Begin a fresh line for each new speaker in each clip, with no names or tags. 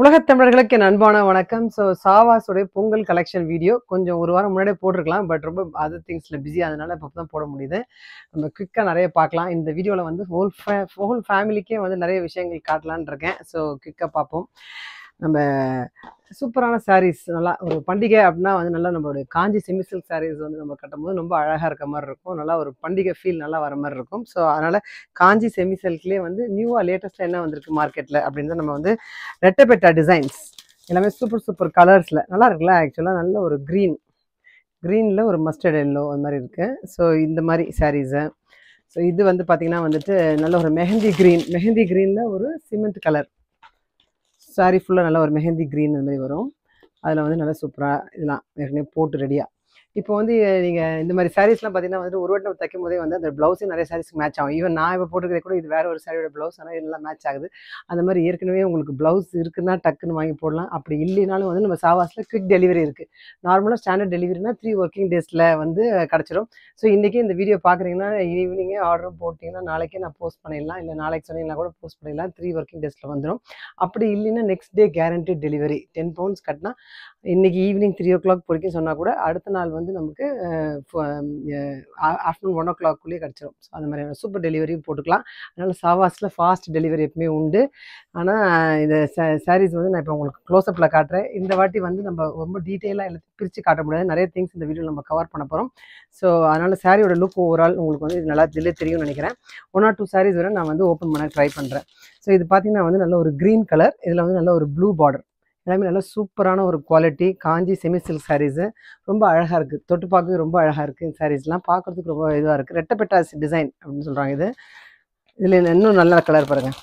உலகத் தமிழர்களுக்கு என் அன்பான வணக்கம். சாவாஸோடைய பொங்கல் கலெக்ஷன் வீடியோ கொஞ்சம் ஒரு வாரம் முன்னாடியே போட்டிருக்கலாம். பட் ரொம்ப அதர் திங்ஸில் பிஸி, அதனால இப்போ தான் போட முடியுது. நம்ம குயிக்காக நிறைய பார்க்கலாம். இந்த வீடியோவில் வந்து ஹோல் ஃபேமிலிக்கே வந்து நிறைய விஷயங்கள் காட்டலான்னு இருக்கேன். ஸோ குயிக்காக பார்ப்போம். நம்ம சூப்பரான சாரீஸ், நல்லா ஒரு பண்டிகை அப்படின்னா வந்து நல்லா நம்மளுடைய காஞ்சி செமி சில்க் சாரீஸ் வந்து நம்ம கட்டும்போது ரொம்ப அழகாக இருக்க மாதிரி இருக்கும். நல்லா ஒரு பண்டிகை ஃபீல் நல்லா வர மாதிரி இருக்கும். ஸோ அதனால் காஞ்சி செமி சில்க்லேயே வந்து நியூவாக லேட்டஸ்ட்டாக என்ன வந்திருக்கு மார்க்கெட்டில் அப்படின்னு தான் நம்ம வந்து ரெட்டபெட்டா டிசைன்ஸ் எல்லாமே சூப்பர் கலர்ஸில் நல்லா இருக்குல்ல. ஆக்சுவலாக நல்ல ஒரு க்ரீனில் ஒரு மஸ்டர்ட் எல்லோ அது மாதிரி இருக்குது. ஸோ இந்த மாதிரி சாரீஸு. ஸோ இது வந்து பார்த்திங்கன்னா வந்துட்டு நல்ல ஒரு மெஹந்தி க்ரீனில் ஒரு சிமெண்ட் கலர் சாரீ ஃபுல்லாக நல்லா ஒரு மெஹந்தி க்ரீன் அந்த மாதிரி வரும். அதில் வந்து நல்லா சூப்பராக இதெல்லாம் ஏற்கனவே போட்டு ரெடியாக. இப்போ வந்து நீங்கள் இந்த மாதிரி சாரீஸ்லாம் பார்த்தீங்கன்னா வந்துட்டு ஒரு வாட்டி தைக்கும் போதே வந்து அந்த ப்ளவுஸே நிறைய சாரீஸ்க்கு மேட்ச் ஆகும். ஈவன் நான் இப்போ போட்டுக்கிறத கூட இது வேறு ஒரு சாரியோட ப்ளவுஸ், ஆனால் இதெல்லாம் மேட்ச் ஆகுது. அந்த மாதிரி ஏற்கனவே உங்களுக்கு ப்ளவுஸ் இருக்குன்னா டக்குன்னு வாங்கி போடலாம். அப்படி இல்லைனாலும் வந்து நம்ம சாவாஸில் குவிக் டெலிவரி இருக்குது. நார்மலாக ஸ்டாண்டர்ட் டெலிவரினா 3 ஒர்க்கிங் டேஸில் வந்து கிடச்சிரும். ஸோ இன்றைக்கி இந்த வீடியோ பார்க்குறீங்கன்னா ஈவினிங்கே ஆர்டரும் போட்டிங்கன்னா நாளைக்கே நான் போஸ்ட் பண்ணிடலாம், இல்லை நாளைக்கு சொன்னீங்கன்னா கூட போஸ்ட் பண்ணிடலாம். 3 ஒர்க்கிங் டேஸில் வந்துடும். அப்படி இல்லைன்னா next day guarantee delivery. 10 pounds கட்டினா இன்றைக்கி ஈவினிங் 3 o'clock பிடிக்கும் சொன்னால் கூட அடுத்த நாள் வந்து நமக்கு ஆஃப்டர்நூன் 1 o'clock கிடச்சிரும். ஸோ அந்த மாதிரியான சூப்பர் டெலிவரியும் போட்டுக்கலாம். அதனால் சாவாஸில் ஃபாஸ்ட் டெலிவரி எப்பவுமே உண்டு. ஆனால் இந்த சாரீஸ் வந்து நான் இப்போ உங்களுக்கு க்ளோஸ்அப்பில் காட்டுறேன். இந்த வாட்டி வந்து நம்ம ரொம்ப டீட்டெயிலாக எல்லாத்தையும் பிரித்து காட்ட முடியாது. நிறைய திங்ஸ் இந்த வீடியோவில் நம்ம கவர் பண்ண போகிறோம். ஸோ அதனால் சாரியோட லுக் ஓவரால் உங்களுக்கு வந்து இது நல்லா தெரியும்னு நினைக்கிறேன். 1 or 2 சாரீஸ் வரை நான் வந்து ஓப்பன் பண்ண ட்ரை பண்ணுறேன். ஸோ இது பார்த்திங்கன்னா வந்து நல்ல ஒரு க்ரீன் கலர், இதில் வந்து நல்ல ஒரு ப்ளூ பார்டர், எல்லாமே நல்லா சூப்பரான ஒரு குவாலிட்டி காஞ்சி செமி சில்க் சாரீஸு. ரொம்ப அழகாக இருக்குது, தொட்டு பார்க்கவே ரொம்ப அழகாக இருக்குது. இந்த சாரீஸ்லாம் பார்க்குறதுக்கு ரொம்ப இதுவாக இருக்குது. ரெட்டபெட்டா டிசைன் அப்படின்னு சொல்கிறாங்க இது. இதில் இன்னும் நல்ல கலர் பாருங்கள்.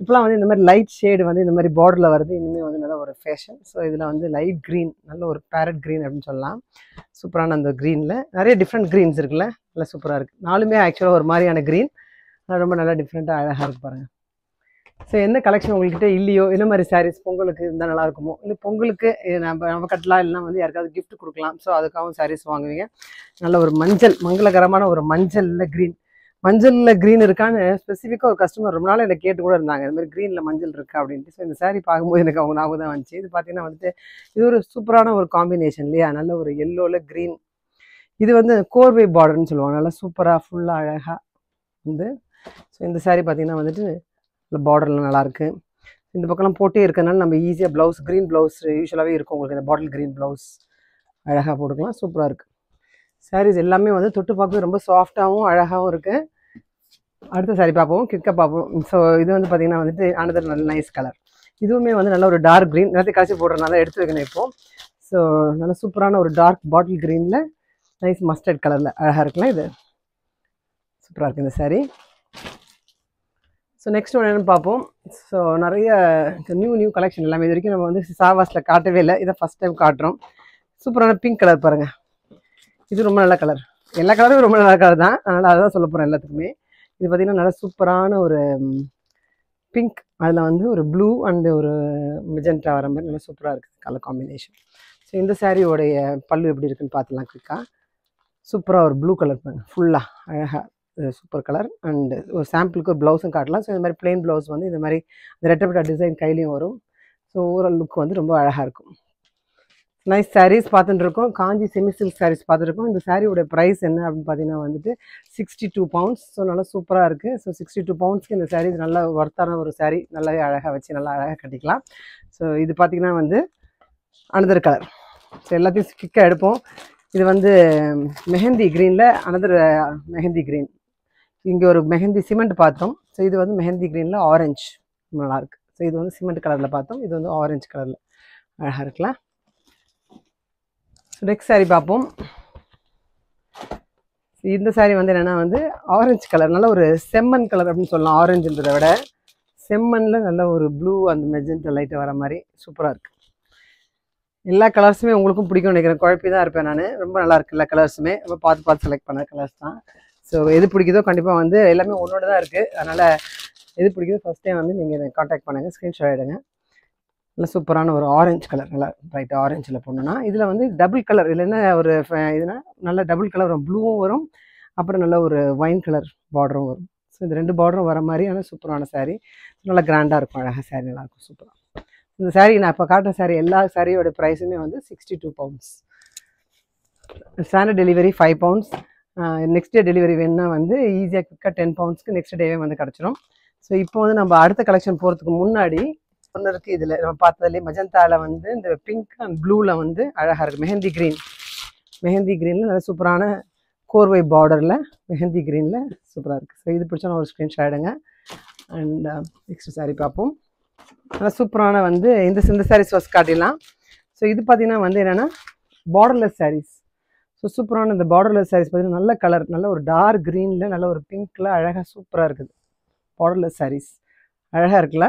இப்போலாம் வந்து இந்த மாதிரி லைட் ஷேடு வந்து இந்த மாதிரி பார்டரில் வருது. இனிமேல் வந்து நல்ல ஒரு ஃபேஷன். ஸோ இதில் வந்து லைட் க்ரீன், நல்ல ஒரு பேரட் க்ரீன் அப்படின்னு சொல்லலாம். சூப்பரான அந்த க்ரீனில் நிறைய டிஃப்ரெண்ட் க்ரீன்ஸ் இருக்குல்ல, நல்லா சூப்பராக இருக்குது. நாலுமே ஆக்சுவலாக ஒரு மாதிரியான க்ரீன், ரொம்ப நல்லா டிஃப்ரெண்ட்டாக அழகாக இருக்குது பாருங்கள். ஸோ எந்த கலெக்ஷன் உங்கள்கிட்ட இல்லையோ, என்ன மாதிரி சாரீஸ் பொங்கலுக்கு இருந்தால் நல்லா இருக்குமோ, இல்லை பொங்கலுக்கு நம்ம கட்டலாம், இல்லைனா வந்து யாருக்காவது கிஃப்ட் கொடுக்கலாம். ஸோ அதுக்காகவும் சாரீஸ் வாங்குவீங்க. நல்ல ஒரு மங்களகரமான ஒரு மஞ்சளில் க்ரீன் இருக்கான்னு ஸ்பெசிஃபிக்காக ஒரு கஸ்டமர் ரொம்ப நாள் என்னை கேட்டு கூட இருந்தாங்க, இந்த மாதிரி க்ரீனில் மஞ்சள் இருக்கா அப்படின்ட்டு. ஸோ இந்த சாரீ பார்க்கும்போது எனக்கு அவங்க ஞாபகம் தான் வந்துச்சு. இது பார்த்தீங்கன்னா வந்துட்டு இது ஒரு சூப்பரான ஒரு காம்பினேஷன் இல்லையா, நல்ல ஒரு எல்லோவில் க்ரீன். இது வந்து கோர்வை பார்டர்னு சொல்லுவாங்க, நல்லா சூப்பராக ஃபுல்லாக அழகாக வந்து. ஸோ இந்த சாரீ பார்த்திங்கன்னா வந்துட்டு பார்டர்லாம் நல்லாயிருக்கு. இந்த பக்கம்லாம் போட்டே இருக்கிறதுனால நம்ம ஈஸியாக ப்ளவுஸ், க்ரீன் ப்ளவுஸ் யூஸ்வலாகவே இருக்கும் உங்களுக்கு, இந்த பாட்டில் க்ரீன் ப்ளவுஸ் அழகாக போட்டுக்கலாம். சூப்பராக இருக்குது. சாரீஸ் எல்லாமே வந்து தொட்டு பார்க்கவே ரொம்ப சாஃப்டாகவும் அழகாகவும் இருக்குது. அடுத்த சாரீ பார்ப்போம், குயிக்காக பார்ப்போம். ஸோ இது வந்து பார்த்திங்கன்னா வந்துட்டு அனதர் நல்ல நைஸ் கலர். இதுவுமே வந்து நல்ல ஒரு டார்க் க்ரீன், எல்லாத்தையும் கடைசி போடுறதுனால எடுத்து வைக்கணும் இப்போது. ஸோ நல்ல சூப்பரான ஒரு டார்க் பாட்டில் க்ரீனில் நைஸ் மஸ்டர்ட் கலரில் அழகாக இருக்கலாம். இது சூப்பராக இருக்குது இந்த சாரீ. ஸோ நெக்ஸ்ட் ஒன்று என்னென்னு பார்ப்போம். ஸோ நிறைய நியூ கலெக்ஷன் எல்லாமே இது வரைக்கும் நம்ம வந்து சாவாஸில் காட்டவே இல்லை, இதை ஃபஸ்ட் டைம் காட்டுறோம். சூப்பரான பிங்க் கலர் பாருங்கள். இது ரொம்ப நல்ல கலர். எல்லா கலரும் ரொம்ப நல்ல கலர் தான், அதனால் அதை தான் சொல்ல போகிறேன் எல்லாத்துக்குமே. இது பார்த்திங்கன்னா நல்லா சூப்பரான ஒரு பிங்க், அதில் வந்து ஒரு ப்ளூ அண்டு ஒரு மெஜெண்டா வர மாதிரி நல்லா சூப்பராக இருக்குது கலர் காம்பினேஷன். ஸோ இந்த சாரியோடைய பல்லு எப்படி இருக்குன்னு பார்த்துலாம் குயிக்காக. சூப்பராக ஒரு ப்ளூ கலர் பாருங்கள், ஃபுல்லாக அழகாக சூப்பர் கலர். அண்டு ஒரு சாம்பிளுக்கு ஒரு ப்ளவுஸும் காட்டலாம். ஸோ இந்த மாதிரி பிளெயின் ப்ளவுஸ் வந்து இந்த மாதிரி ரெட்டபெட்டா டிசைன் கையிலையும் வரும். ஸோ ஓவரால் லுக் வந்து ரொம்ப அழகாக இருக்கும். நைஸ் சாரீஸ் பார்த்துட்டு இருக்கோம், காஞ்சி செமி சில்க் சாரீஸ் பார்த்துருக்கோம். இந்த சாரியோட ப்ரைஸ் என்ன அப்படின்னு பார்த்தீங்கன்னா வந்துட்டு 62 pounds. ஸோ நல்லா சூப்பராக இருக்குது. ஸோ 62 poundsக்கு இந்த சாரீஸ் நல்ல ஒர்த்தான ஒரு சாரீ, நல்லாவே அழகாக வச்சு நல்லா அழகாக கட்டிக்கலாம். ஸோ இது பார்த்திங்கன்னா வந்து அனதர் கலர். ஸோ எல்லாத்தையும் கிக்காக எடுப்போம். இது வந்து மெஹந்தி க்ரீனில் அனதர் மெஹந்தி க்ரீன். இங்கே ஒரு மெஹந்தி சிமெண்ட் பார்த்தோம். ஸோ இது வந்து மெஹந்தி க்ரீனில் ஆரஞ்சு நல்லாயிருக்கு. ஸோ இது வந்து சிமெண்ட் கலரில் பார்த்தோம், இது வந்து ஆரஞ்சு கலரில் அழகாக இருக்கலாம். ஸோ நெக்ஸ்ட் சாரீ பார்ப்போம். இந்த சாரீ வந்து என்னென்னா வந்து ஆரஞ்சு கலர், நல்ல ஒரு செம்மண் கலர் அப்படின்னு சொல்லலாம். ஆரஞ்சுன்றதை விட செம்மண்ணில் நல்ல ஒரு ப்ளூ அந்த மெஜெண்டா லைட்டு வர மாதிரி சூப்பராக இருக்குது. எல்லா கலர்ஸுமே உங்களுக்கும் பிடிக்கும்னு நினைக்கிறேன். குழப்பி தான் இருப்பேன் நான். ரொம்ப நல்லா இருக்குது எல்லா கலர்ஸுமே, ரொம்ப பார்த்து செலக்ட் பண்ண கலர்ஸ் தான். ஸோ எது பிடிக்குதோ கண்டிப்பாக வந்து எல்லாமே ஒன்றோட தான் இருக்குது. அதனால் எது பிடிக்குதோ ஃபஸ்ட் டைம் வந்து நீங்கள் காண்டாக்ட் பண்ணுங்கள், ஸ்க்ரீன்ஷாட் எடுங்க. நல்லா சூப்பரான ஒரு ஆரஞ்சு கலர், நல்லா ரைட் ஆரஞ்சில் போடணுன்னா இதில் வந்து டபுள் கலர், இதில் என்ன ஒரு இதுனா நல்ல டபுள் கலர் வரும், ப்ளூவும் வரும், அப்புறம் நல்ல ஒரு ஒயின் கலர் பார்டரும் வரும். ஸோ இந்த 2 பார்டரும் வர மாதிரி ஆனால் சூப்பரான சாரீ, நல்லா கிராண்டாக இருக்கும், அழகாக சாரீ நல்லாயிருக்கும், சூப்பராக இந்த saree நான் இப்போ காட்டுற saree எல்லா சாரியோட ப்ரைஸுமே வந்து 62 pounds. Standard delivery 5 pounds. Next day delivery வேணுன்னா வந்து ஈஸியாக குயிக்காக 10 poundsக்கு நெக்ஸ்ட் டேவே வந்து கிடச்சிரும். ஸோ இப்போ வந்து நம்ம அடுத்த கலெக்ஷன் போகிறதுக்கு முன்னாடி ஒன்று இருக்குது. இதில் நம்ம பார்த்ததுலேயே மஜந்தாவில் வந்து இந்த பிங்க் அண்ட் ப்ளூவில் வந்து அழகாக இருக்குது. மெஹந்தி க்ரீனில் நல்ல சூப்பரான கோர்வை பார்டரில் மெஹந்தி க்ரீனில் சூப்பராக இருக்குது. ஸோ இது பிடிச்சா ஒரு ஸ்க்ரீன்ஷாட் எடுங்க. அண்ட் நெக்ஸ்ட் சாரீ பார்ப்போம். நல்லா சூப்பரான வந்து இந்த சாரீஸ் ஃபஸ்ட் காட்டிடலாம். ஸோ இது பார்த்திங்கன்னா வந்து என்னென்னா பார்டர்லெஸ் சாரீஸ். ஸோ சூப்பரான இந்த பார்டர்லெஸ் சாரீஸ் பார்த்திங்கன்னா நல்ல கலர், நல்ல ஒரு டார்க் க்ரீனில் நல்ல ஒரு பிங்க்கில் அழகாக சூப்பராக இருக்குது. பார்டர்லெஸ் சாரீஸ் அழகாக இருக்குல்ல.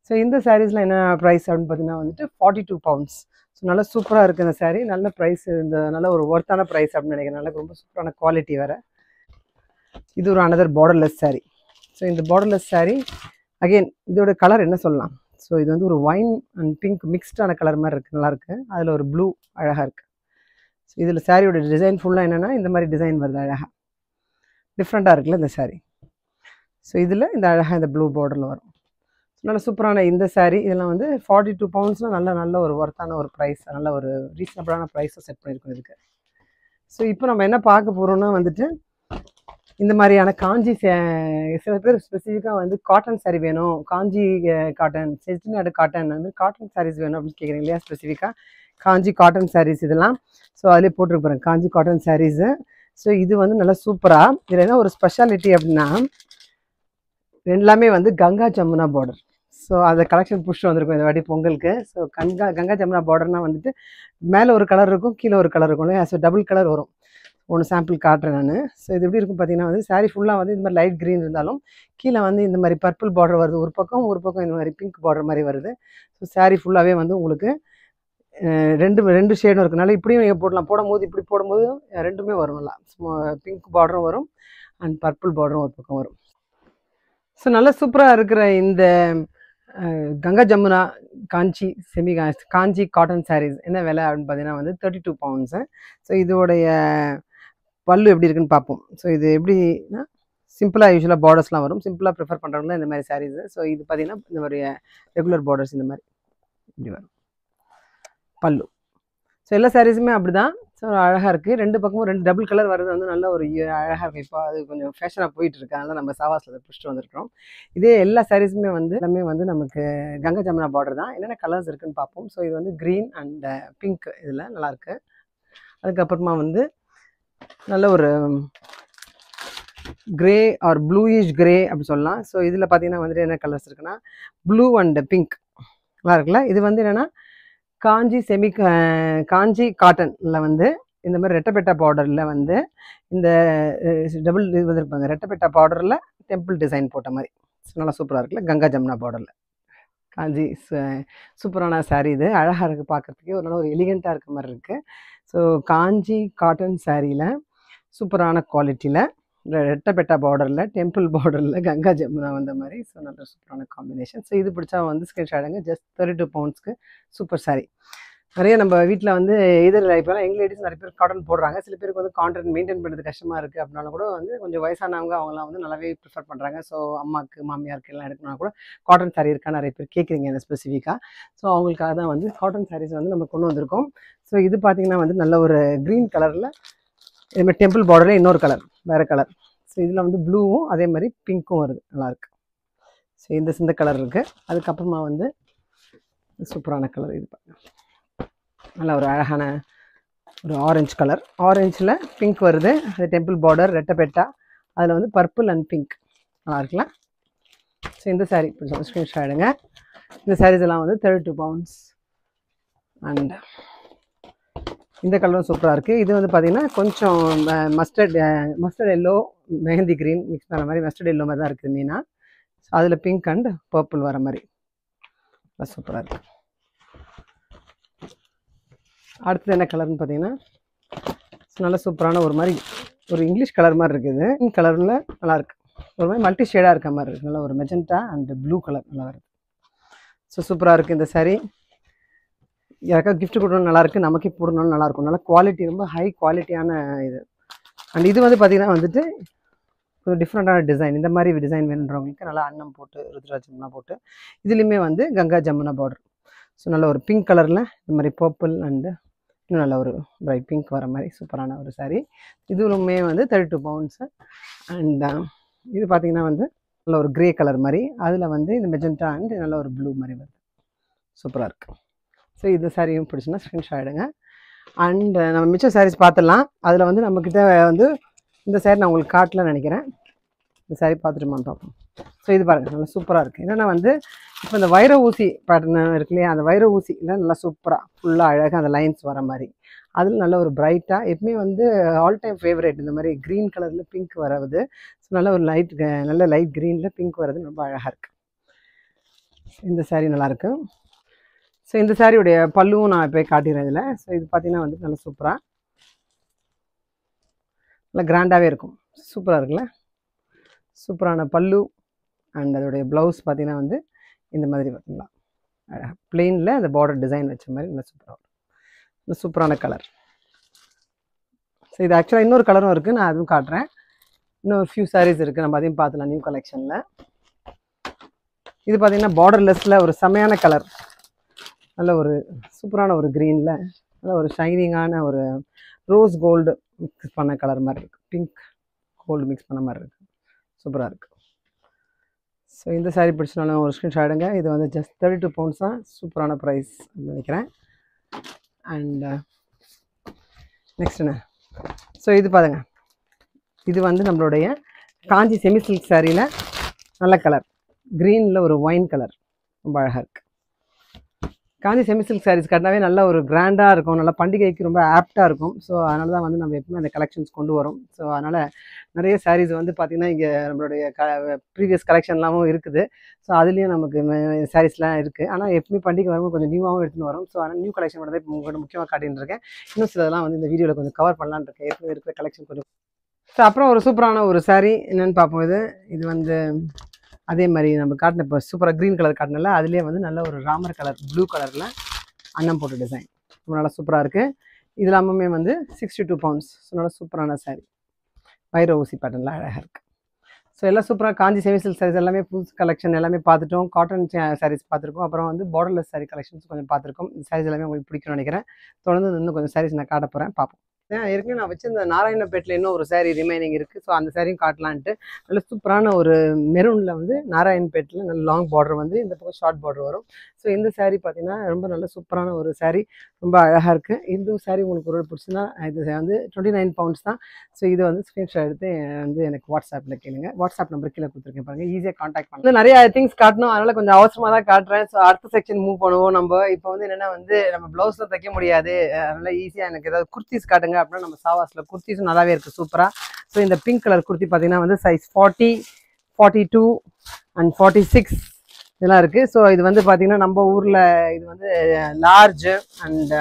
ஸோ இந்த சாரீஸ்லாம் என்ன ப்ரைஸ் அப்படின்னு பார்த்தீங்கன்னா வந்துட்டு 42 pounds. ஸோ நல்லா சூப்பராக இருக்குது இந்த சாரீ. நல்ல ப்ரைஸ், இந்த நல்ல ஒரு ஒர்த்தான ப்ரைஸ் அப்படின்னு நினைக்கிறேன். நல்ல ரொம்ப சூப்பரான குவாலிட்டி வேறு. இது ஒரு அனதர் பார்டர்லெஸ் சாரீ. ஸோ இந்த பார்டர்லெஸ் சாரீ அகெயின் இதோட கலர் என்ன சொல்லலாம். ஸோ இது வந்து ஒரு ஒயின் அண்ட் பிங்க் மிக்ஸ்டான கலர் மாதிரி இருக்குது, நல்லாயிருக்கு. அதில் ஒரு ப்ளூ அழகாக இருக்குது. ஸோ இதில் சாரியோட டிசைன் ஃபுல்லாக என்னென்னா இந்த மாதிரி டிசைன் வருது, அழகாக டிஃப்ரெண்ட்டாக இருக்குல்ல இந்த சாரீ. ஸோ இதில் இந்த அழகாக இந்த ப்ளூ பார்டரில் வரும். நல்ல சூப்பரான இந்த சாரீ இதெல்லாம் வந்து 42 poundsனால் நல்ல ஒரு ஒர்த்தான ஒரு ப்ரைஸ், நல்ல ஒரு ரீசனபிளான ப்ரைஸை செட் பண்ணியிருக்கோம் இதுக்கு. ஸோ இப்போ நம்ம என்ன பார்க்க போகிறோம்னா வந்துட்டு இந்த மாதிரியான காஞ்சி சில பேர் ஸ்பெசிஃபிக்காக வந்து காட்டன் சாரீ வேணும், காஞ்சி காட்டன், செட்டிநாடு காட்டன், அந்த மாதிரி காட்டன் சாரீஸ் வேணும் அப்படின்னு கேட்குறீங்க இல்லையா. ஸ்பெசிஃபிக்காக காஞ்சி காட்டன் சாரீஸ் இதெல்லாம். ஸோ அதிலே போட்டிருக்கு பாருங்க காஞ்சி காட்டன் சாரீஸு. ஸோ இது வந்து நல்லா சூப்பராக. இதில் என்ன ஒரு ஸ்பெஷாலிட்டி அப்படின்னா எல்லாமே வந்து கங்கா ஜமுனா பார்டர். ஸோ அதை கலெக்ஷன் புஷ்ட்டு வந்திருக்கும் இந்த வாட்டி பொங்கலுக்கு. ஸோ கங்கா ஜமுனா பார்டர்னால் வந்துட்டு மேலே ஒரு கலர் இருக்கும், கீழே ஒரு கலர் இருக்கும் இல்லையா. ஸோ டபுள் கலர் வரும். ஒன்று சாம்பிள் காட்டுறேன் நான். ஸோ இது எப்படி இருக்கும் பார்த்தீங்கன்னா வந்து சாரீ ஃபுல்லாக வந்து இந்த மாதிரி லைட் க்ரீன் இருந்தாலும் கீழே வந்து இந்த மாதிரி பர்பிள் பார்டர் வருது ஒரு பக்கம் இந்த மாதிரி பிங்க் பார்டர் மாதிரி வருது. ஸோ சாரீ ஃபுல்லாகவே வந்து உங்களுக்கு ரெண்டு ஷேடும் இருக்கனால இப்படியும் நீங்கள் போடலாம். இப்படி போடும்போது ரெண்டுமே வரும். நல்லா பிங்க் பார்டரும் வரும் அண்ட் பர்பிள் பார்டரும் ஒரு பக்கம் வரும். ஸோ நல்லா சூப்பராக இருக்கிற இந்த கங்கா ஜமுனா காஞ்சி காட்டன் சாரீஸ் என்ன விலை அப்படின்னு பார்த்தீங்கன்னா வந்து 32 pounds. ஸோ இதோடைய பல்லு எப்படி இருக்குன்னு பார்ப்போம். ஸோ இது எப்படின்னா சிம்பிளாக யூஸ்வலாக பார்டர்ஸ்லாம் வரும். சிம்பிளாக ப்ரிஃபர் பண்ணுறவங்களா இந்த மாதிரி சாரீஸு. ஸோ இது பார்த்திங்கன்னா இந்த மாதிரி ரெகுலர் பார்டர்ஸ் இந்த மாதிரி இப்படி வரும் பல்லு. ஸோ எல்லா சாரீஸுமே அப்படி தான். ஸோ அழகாக இருக்குது. ரெண்டு பக்கமும் ரெண்டு டபுள் கலர் வர்றது வந்து நல்ல ஒரு அழகாக இருக்குது. இப்போ அது கொஞ்சம் ஃபேஷனாக போயிட்டுருக்கு. அதனால் நம்ம சாவாஸில் பிடிச்சிட்டு வந்துருக்கோம். இதே எல்லா சாரீஸுமே வந்து எல்லாமே வந்து நமக்கு கங்கா ஜமுனா பார்டர் தான். என்னென்ன கலர்ஸ் இருக்குதுன்னு பார்ப்போம். ஸோ இது வந்து க்ரீன் அண்ட் பிங்க் இதில் நல்லாயிருக்கு. அதுக்கப்புறமா வந்து நல்ல ஒரு கிரே ஆர் ப்ளூயிஷ் கிரே அப்படி சொல்லலாம். ஸோ இதில் பார்த்தீங்கன்னா வந்துட்டு என்ன கலர்ஸ் இருக்குன்னா ப்ளூ அண்ட் பிங்க் நல்லா இருக்குல்ல. இது வந்து என்னென்னா காஞ்சி காட்டனில் வந்து இந்த மாதிரி ரெட்டப்பெட்டா பார்டரில் வந்து இந்த டபுள் இது வந்துருப்பாங்க. ரெட்டப்பெட்டா பார்டரில் டெம்பிள் டிசைன் போட்ட மாதிரி நல்லா சூப்பராக இருக்குல்ல. கங்கா ஜமுனா பார்டரில் காஞ்சி சூப்பரான சாரீ. இது அழகாக இருக்குது பார்க்குறதுக்கே, ஒரு நல்ல ஒரு எலிகண்ட்டாக இருக்க மாதிரி இருக்குது. ஸோ காஞ்சி காட்டன் சாரியில் சூப்பரான குவாலிட்டியில் ரெட்டப்பெட்டா பார்டரில் டெம்பிள் பார்டரில் கங்கா ஜமுனா வந்த மாதிரி. ஸோ நல்ல சூப்பரான காம்பினேஷன். ஸோ இது பிடிச்சா வந்து ஸ்க்ரீன்ஷாட் எடுங்க. ஜஸ்ட் 32 poundsக்கு சூப்பர் சாரீ. நிறைய நம்ம வீட்டில் வந்து இதர் இப்போலாம் எங்கள் லேடிஸ் நிறைய பேர் காட்டன் போடுறாங்க. சில பேருக்கு வந்து காட்டன் மெயின்டைன் பண்ணுறது கஷ்டமாக இருக்குது அப்படின்னாலும் கூட வந்து கொஞ்சம் வயசானவங்க அவங்களாம் வந்து நல்லாவே ப்ரிஃபர் பண்ணுறாங்க. ஸோ அம்மாவுக்கு மாமியாருக்கு எல்லாம் எடுக்கணும்னா கூட காட்டன் சாரீ இருக்கா நிறைய பேர் கேட்குறீங்க இந்த ஸ்பெசிஃபிக்காக. ஸோ அவங்களுக்காக தான் வந்து காட்டன் சாரீஸ் வந்து நம்ம கொண்டு வந்திருக்கோம். ஸோ இது பார்த்திங்கன்னா வந்து நல்ல ஒரு க்ரீன் கலரில் இதுமாதிரி டெம்பிள் பார்டரில் இன்னொரு கலர் வேறு கலர். ஸோ இதில் வந்து ப்ளூவும் அதே மாதிரி பிங்க்கும் வருது, நல்லாயிருக்கு. ஸோ இந்த கலர் இருக்குது. அதுக்கப்புறமா வந்து சூப்பரான கலர் இது பாருங்க, நல்ல ஒரு அழகான ஒரு ஆரஞ்சு கலர். ஆரஞ்சில் பிங்க் வருது, அது டெம்பிள் பார்டர் ரெட்டப்பெட்டா, அதில் வந்து பர்பிள் அண்ட் பிங்க் நல்லா இருக்குல்ல. ஸோ இந்த சாரீ ஸ்க்ரீன்ஷாட் எடுங்க. இந்த சாரீஸ் எல்லாம் வந்து 32 pounds. அண்ட் இந்த கலரும் சூப்பராக இருக்குது. இது வந்து பார்த்திங்கன்னா கொஞ்சம் mustard yellow mehndi green mix பண்ண மாதிரி மஸ்டர்ட் எல்லோ மாதிரி தான் இருக்குது மீனா. ஸோ அதில் பிங்க் அண்ட் பர்பிள் வர மாதிரி சூப்பராக இருக்குது. அடுத்தது என்ன கலர்னு பார்த்தீங்கன்னா நல்ல சூப்பரான ஒரு மாதிரி ஒரு இங்கிலீஷ் கலர் மாதிரி இருக்குது. பிங்க் கலரில் நல்லாயிருக்கு, ஒரு மாதிரி மல்டி ஷேடாக இருக்க மாதிரி இருக்குது. நல்லா ஒரு மெஜெண்டா அண்ட் ப்ளூ கலர் நல்லா இருக்குது. ஸோ சூப்பராக இருக்குது இந்த சாரீ. யாருக்காவது கிஃப்ட் கொடுக்கணும் நல்லாயிருக்கு, நமக்கே போடணும்னு நல்லாயிருக்கும். நல்லா குவாலிட்டி, ரொம்ப ஹை குவாலிட்டியான இது. அண்ட் இது வந்து பார்த்திங்கன்னா வந்துட்டு ஒரு டிஃப்ரெண்ட்டான டிசைன். இந்த மாதிரி டிசைன் வேணுன்றவங்களுக்கு நல்லா அன்னம் போட்டு ருத்ராட்சம்லாம் போட்டு இதுலேயுமே வந்து கங்கா ஜமுனா பார்டர் ஸோ நல்ல ஒரு பிங்க் கலரில் இந்த மாதிரி பர்பிள் அண்டு இன்னும் நல்ல ஒரு பிரைட் பிங்க் வர மாதிரி சூப்பரான ஒரு சாரீ. இதுவுமே வந்து 32 பவுண்ட்ஸு. அண்ட் இது பார்த்திங்கன்னா வந்து நல்ல ஒரு க்ரே கலர் மாதிரி, அதில் வந்து இந்த மெஜெண்டா அண்ட் நல்ல ஒரு ப்ளூ மாதிரி வருது. சூப்பராக இருக்குது. ஸோ இந்த சாரியும் பிடிச்சுன்னா ஸ்க்ரீன்ஷாட் எடுங்க. அண்ட் நம்ம மிச்சம் சாரீஸ் பார்த்துடலாம். அதில் வந்து நம்மக்கிட்ட வந்து இந்த சாரீ நான் உங்களுக்கு காட்டலன்னு நினைக்கிறேன். இந்த சாரீ பார்த்துட்டுமான்னு பார்ப்போம். ஸோ இது பாருங்கள், நல்லா சூப்பராக இருக்குது. என்னென்னா வந்து இப்போ இந்த வைர ஊசி பேட்டர்ன் இருக்கு இல்லையா, அந்த வைர ஊசியில் நல்லா சூப்பராக ஃபுல்லாக அழகாக அந்த லைன்ஸ் வர மாதிரி, அதில் நல்ல ஒரு பிரைட்டாக எப்பவுமே வந்து ஆல் டைம் ஃபேவரேட் இந்த மாதிரி க்ரீன் கலரில் பிங்க் வரது. ஸோ நல்ல ஒரு நல்ல லைட் க்ரீனில் பிங்க் வரது ரொம்ப அழகாக இருக்குது. இந்த சாரீ நல்லாயிருக்கு. ஸோ இந்த சாரியுடைய பல்லுவும் நான் போய் காட்டிடுறேன் இதில். ஸோ இது பார்த்திங்கன்னா வந்து நல்லா சூப்பராக நல்லா கிராண்டாகவே இருக்கும். சூப்பராக இருக்குல்ல, சூப்பரான பல்லு. அண்ட் அதோடைய ப்ளவுஸ் பார்த்திங்கன்னா வந்து இந்த மாதிரி பார்த்தீங்களா பிளெயினில் அந்த பார்டர் டிசைன் வச்ச மாதிரி நல்லா சூப்பராக இருக்கும். நல்லா சூப்பரான கலர். ஸோ இது ஆக்சுவலாக இன்னொரு கலரும் இருக்குது, நான் அதுவும் காட்டுறேன். இன்னும் ஃபியூ சாரீஸ் இருக்குது, நம்ம அதையும் பார்த்துலாம் நியூ கலெக்ஷனில். இது பார்த்திங்கன்னா பார்டர்லெஸ்ஸில் ஒரு செமையான கலர், நல்ல ஒரு சூப்பரான ஒரு க்ரீனில் நல்ல ஒரு ஷைனிங்கான ஒரு ரோஸ் கோல்டு மிக்ஸ் பண்ண கலர் மாதிரி இருக்குது. பிங்க் கோல்டு மிக்ஸ் பண்ண மாதிரி இருக்குது. சூப்பராக இருக்குது. ஸோ இந்த சாரீ பிடிச்சினாலும் ஒரு ஸ்க்ரீன்ஷாட் எடுங்க. இது வந்து ஜஸ்ட் 32 பவுண்ட்ஸ் தான். சூப்பரான ப்ரைஸ் நினைக்கிறேன். அண்ட் நெக்ஸ்ட் என்ன, ஸோ இது பாருங்க, இது வந்து நம்மளுடைய காஞ்சி செமி சில்க் சாரியில் நல்ல கலர் க்ரீனில் ஒரு ஒயின் கலர் ரொம்ப அழகாக இருக்குது. காஞ்சி செமி சில்க் சாரீஸ் கட்டினாவே நல்ல ஒரு கிராண்டாக இருக்கும், நல்லா பண்டிகைக்கு ரொம்ப ஆப்டாக இருக்கும். ஸோ அதனால தான் வந்து நம்ம எப்பவுமே அந்த கலெக்ஷன்ஸ் கொண்டு வரோம். ஸோ அதனால் நிறைய சாரீஸ் வந்து பார்த்திங்கன்னா இங்கே நம்மளுடைய ப்ரீவியஸ் கலெக்ஷன்லாமும் இருக்குது. ஸோ அதுலேயும் நமக்கு சாரீஸ்லாம் இருக்குது. ஆனால் எப்பவுமே பண்டிகை வரும்போது கொஞ்சம் நியூவாகவும் எடுத்துன்னு வரும். ஸோ அதனால் நியூ கலெக்ஷன் மட்டும் தான் இப்போ உங்கள்கிட்ட முக்கியமாக காட்டின்னு இருக்கேன். இன்னும் சிலதெல்லாம் வந்து இந்த வீடியோவில் கொஞ்சம் கவர் பண்ணலான்னு இருக்கேன். ஏற்கனவே இருக்கிற கலெக்ஷன் கொஞ்சம். ஸோ அப்புறம் ஒரு சூப்பரான ஒரு சாரீ என்னென்னு பார்ப்போம். இது வந்து அதே மாதிரி நம்ம காட்டின இப்போ சூப்பராக க்ரீன் கலர் காட்டினால அதுலேயே வந்து நல்ல ஒரு ராமர் கலர் ப்ளூ கலரில் அன்னம் போட்ட டிசைன் ரொம்ப நல்லா சூப்பராக இருக்குது. இது எல்லாமே வந்து 62 பவுண்ட்ஸ். ஸோ நல்லா சூப்பரான சாரீ, வைர ஊசி பேட்டர்னில் அழகாக இருக்குது. ஸோ எல்லாம் சூப்பராக காஞ்சி செமி சில்க் சாரீஸ் எல்லாமே புது கலெக்ஷன் எல்லாமே பார்த்துட்டோம். காட்டன் சாரீஸ் பார்த்துருக்கோம். அப்புறம் வந்து பார்டர்லெஸ் சாரீ கலெக்ஷன்ஸ் கொஞ்சம் பார்த்துருக்கோம். இந்த சாரீஸ் எல்லாமே உங்களுக்கு பிடிக்கும்னு நினைக்கிறேன். தொடர்ந்து இன்னும் கொஞ்சம் சாரீஸ் நான் காட்ட போகிறேன், பார்ப்போம். ஏற்கனவே நான் வச்சு இந்த நாராயணப்பேட்டில் இன்னும் ஒரு சாரீ ரிமைனிங் இருக்குது. ஸோ அந்த சாரியும் காட்டலான்ட்டு நல்ல சூப்பரான ஒரு மெரூனில் வந்து நாராயணப்பேட்டில் நல்ல லாங் பார்டர் வந்து இந்த பக்கம் ஷார்ட் பார்டர் வரும். ஸோ இந்த சாரீ பார்த்தீங்கன்னா ரொம்ப நல்ல சூப்பரான ஒரு சாரீ, ரொம்ப அழகாக இருக்குது. இந்த சாரீ உங்களுக்கு ஒரு பிடிச்சுன்னா இது வந்து 29 பவுண்ட்ஸ் தான். ஸோ இது வந்து ஸ்க்ரீன்ஷாட் எடுத்து வந்து எனக்கு வாட்ஸ்அப்பில் கேளுங்க. வாட்ஸ்அப் நம்பர் கீழே கொடுத்துருக்கேன் பாருங்கள், ஈஸியாக காண்டாக்ட் பண்ணலாம். நிறைய திங்ஸ் காட்டணும், அதனால் கொஞ்சம் அவசரமாக தான் காட்டுறேன். ஸோ அடுத்த செக்ஷன் மூவ் பண்ணுவோம். நம்ம இப்போ வந்து என்னென்னா வந்து நம்ம ப்ளவுஸில் தைக்க முடியாது, அதனால் ஈஸியாக எனக்கு ஏதாவது குர்த்திஸ் காட்டுங்க அப்படின்னா நம்ம சாவாஸில் குர்த்திஸும் நல்லாவே இருக்குது சூப்பராக. ஸோ இந்த பிங்க் கலர் குர்த்தி பார்த்தீங்கன்னா வந்து சைஸ் 40, 42 அண்ட் 46 இதெல்லாம் இருக்குது. ஸோ இது வந்து பார்த்திங்கன்னா நம்ம ஊரில் இது வந்து லார்ஜ் அண்ட்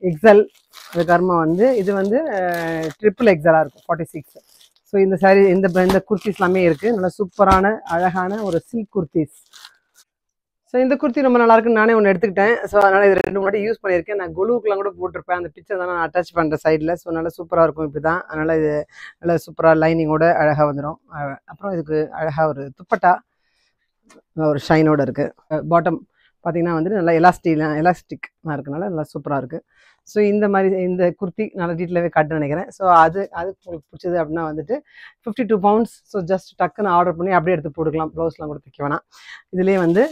எக்ஸல், அதுக்கப்புறமா வந்து இது வந்து ட்ரிபிள் எக்ஸலாக இருக்கும் 46. ஸோ இந்த சாரீ இந்த குர்த்திஸ் எல்லாமே இருக்குது. நல்லா சூப்பரான அழகான ஒரு சில்க் குர்த்திஸ். ஸோ இந்த குர்த்தி ரொம்ப நல்லா இருக்குன்னு நானே ஒன்று எடுத்துக்கிட்டேன். ஸோ அதனால் இது 2 முன்னாடி யூஸ் பண்ணியிருக்கேன். நான் குழுவுக்குலாம் கூட போட்டிருப்பேன், அந்த பிக்சர் தான் நான் அட்டாச் பண்ணுறேன் சைடில். ஸோ நல்லா சூப்பராக இருக்கும் இப்படி தான். அதனால் இது நல்லா சூப்பராக லைனிங்கோட அழகாக வந்துடும். அப்புறம் இதுக்கு அழகாக ஒரு துப்பட்டா ஒரு ஷைனோடு இருக்குது. பாட்டம் பார்த்திங்கன்னா வந்து நல்லா எலாஸ்டிக்லாம் இருக்கனால நல்லா சூப்பராக இருக்குது. ஸோ இந்த மாதிரி இந்த குர்த்தி நல்லா டீட்டெயிலாகவே காட்டுன்னு நினைக்கிறேன். ஸோ அது உங்களுக்கு பிடிச்சது அப்படின்னா வந்துட்டு 52 பவுண்ட்ஸ். ஸோ ஜஸ்ட் டக்குன்னு ஆர்டர் பண்ணி அப்படியே எடுத்து போட்டுக்கலாம், ப்ளவுஸ்லாம் கூட தைக்க வேணாம். இதுலேயே வந்து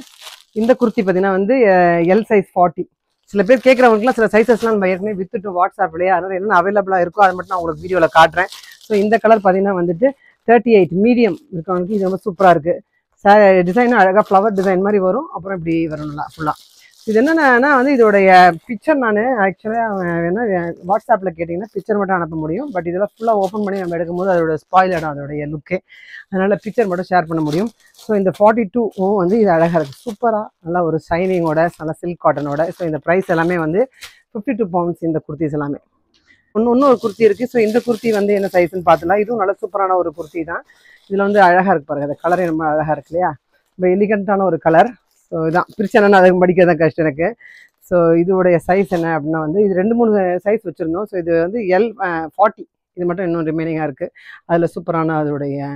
இந்த குர்த்தி பார்த்தீங்கன்னா வந்து எல் சைஸ் 40. சில பேர் கேட்குறவங்களுக்குலாம் சில சைஸஸ்லாம் நம்ம ஏற்கனவே வித்துட்டு வாட்ஸ்அப்லேயே, அதனால் என்ன அவைலபிளாக இருக்கோ அதை மட்டும் நான் உங்களுக்கு வீடியோவில் காட்டுறேன். ஸோ இந்த கலர் பார்த்தீங்கன்னா வந்துட்டு 38 மீடியம் இருக்கவங்களுக்கு இது ரொம்ப சூப்பராக இருக்குது. டிசைனும் அழகாக ஃப்ளவர் டிசைன் மாதிரி வரும். அப்புறம் இப்படி வரும் நல்லா ஃபுல்லாக. இது என்னென்னா வந்து இதோடைய பிக்சர் நான் ஆக்சுவலாக வேணா வாட்ஸ்அப்பில் கேட்டிங்கன்னா பிக்சர் மட்டும் அனுப்ப முடியும். பட் இதெல்லாம் ஃபுல்லாக ஓப்பன் பண்ணி நம்ம எடுக்கும்போது அதோட ஸ்பாயில் ஆகிடும் அதோடைய லுக்கு. அதனால் பிக்சர் மட்டும் ஷேர் பண்ண முடியும். ஸோ இந்த 42 வந்து இது அழகாக இருக்குது, சூப்பராக நல்லா ஒரு ஷைனிங்கோட நல்லா சில்க் காட்டனோட. ஸோ இந்த ப்ரைஸ் எல்லாமே வந்து 52 பவுண்ட்ஸ் இந்த குர்த்திஸ் எல்லாமே. இன்னும் ஒரு குர்த்தி இருக்குது. ஸோ இந்த குர்த்தி வந்து என்ன சைஸ்ன்னு பார்த்துலாம். இதுவும் நல்ல சூப்பரான ஒரு குர்த்தி தான். இதில் வந்து அழகாக இருக்கு பாருங்கள், அந்த கலரே ரொம்ப அழகாக இருக்கு இல்லையா, ரொம்ப எலிகண்ட்டான ஒரு கலர். ஸோ இதான் பிரிச்சேன்னா அதுக்கு படிக்க தான் கஷ்டம் எனக்கு. ஸோ இதோடைய சைஸ் என்ன அப்படின்னா வந்து இது 2-3 சைஸ் வச்சுருந்தோம். ஸோ இது வந்து L 40, இது மட்டும் இன்னும் ரிமைனிங்காக இருக்குது. அதில் சூப்பரான அதோடைய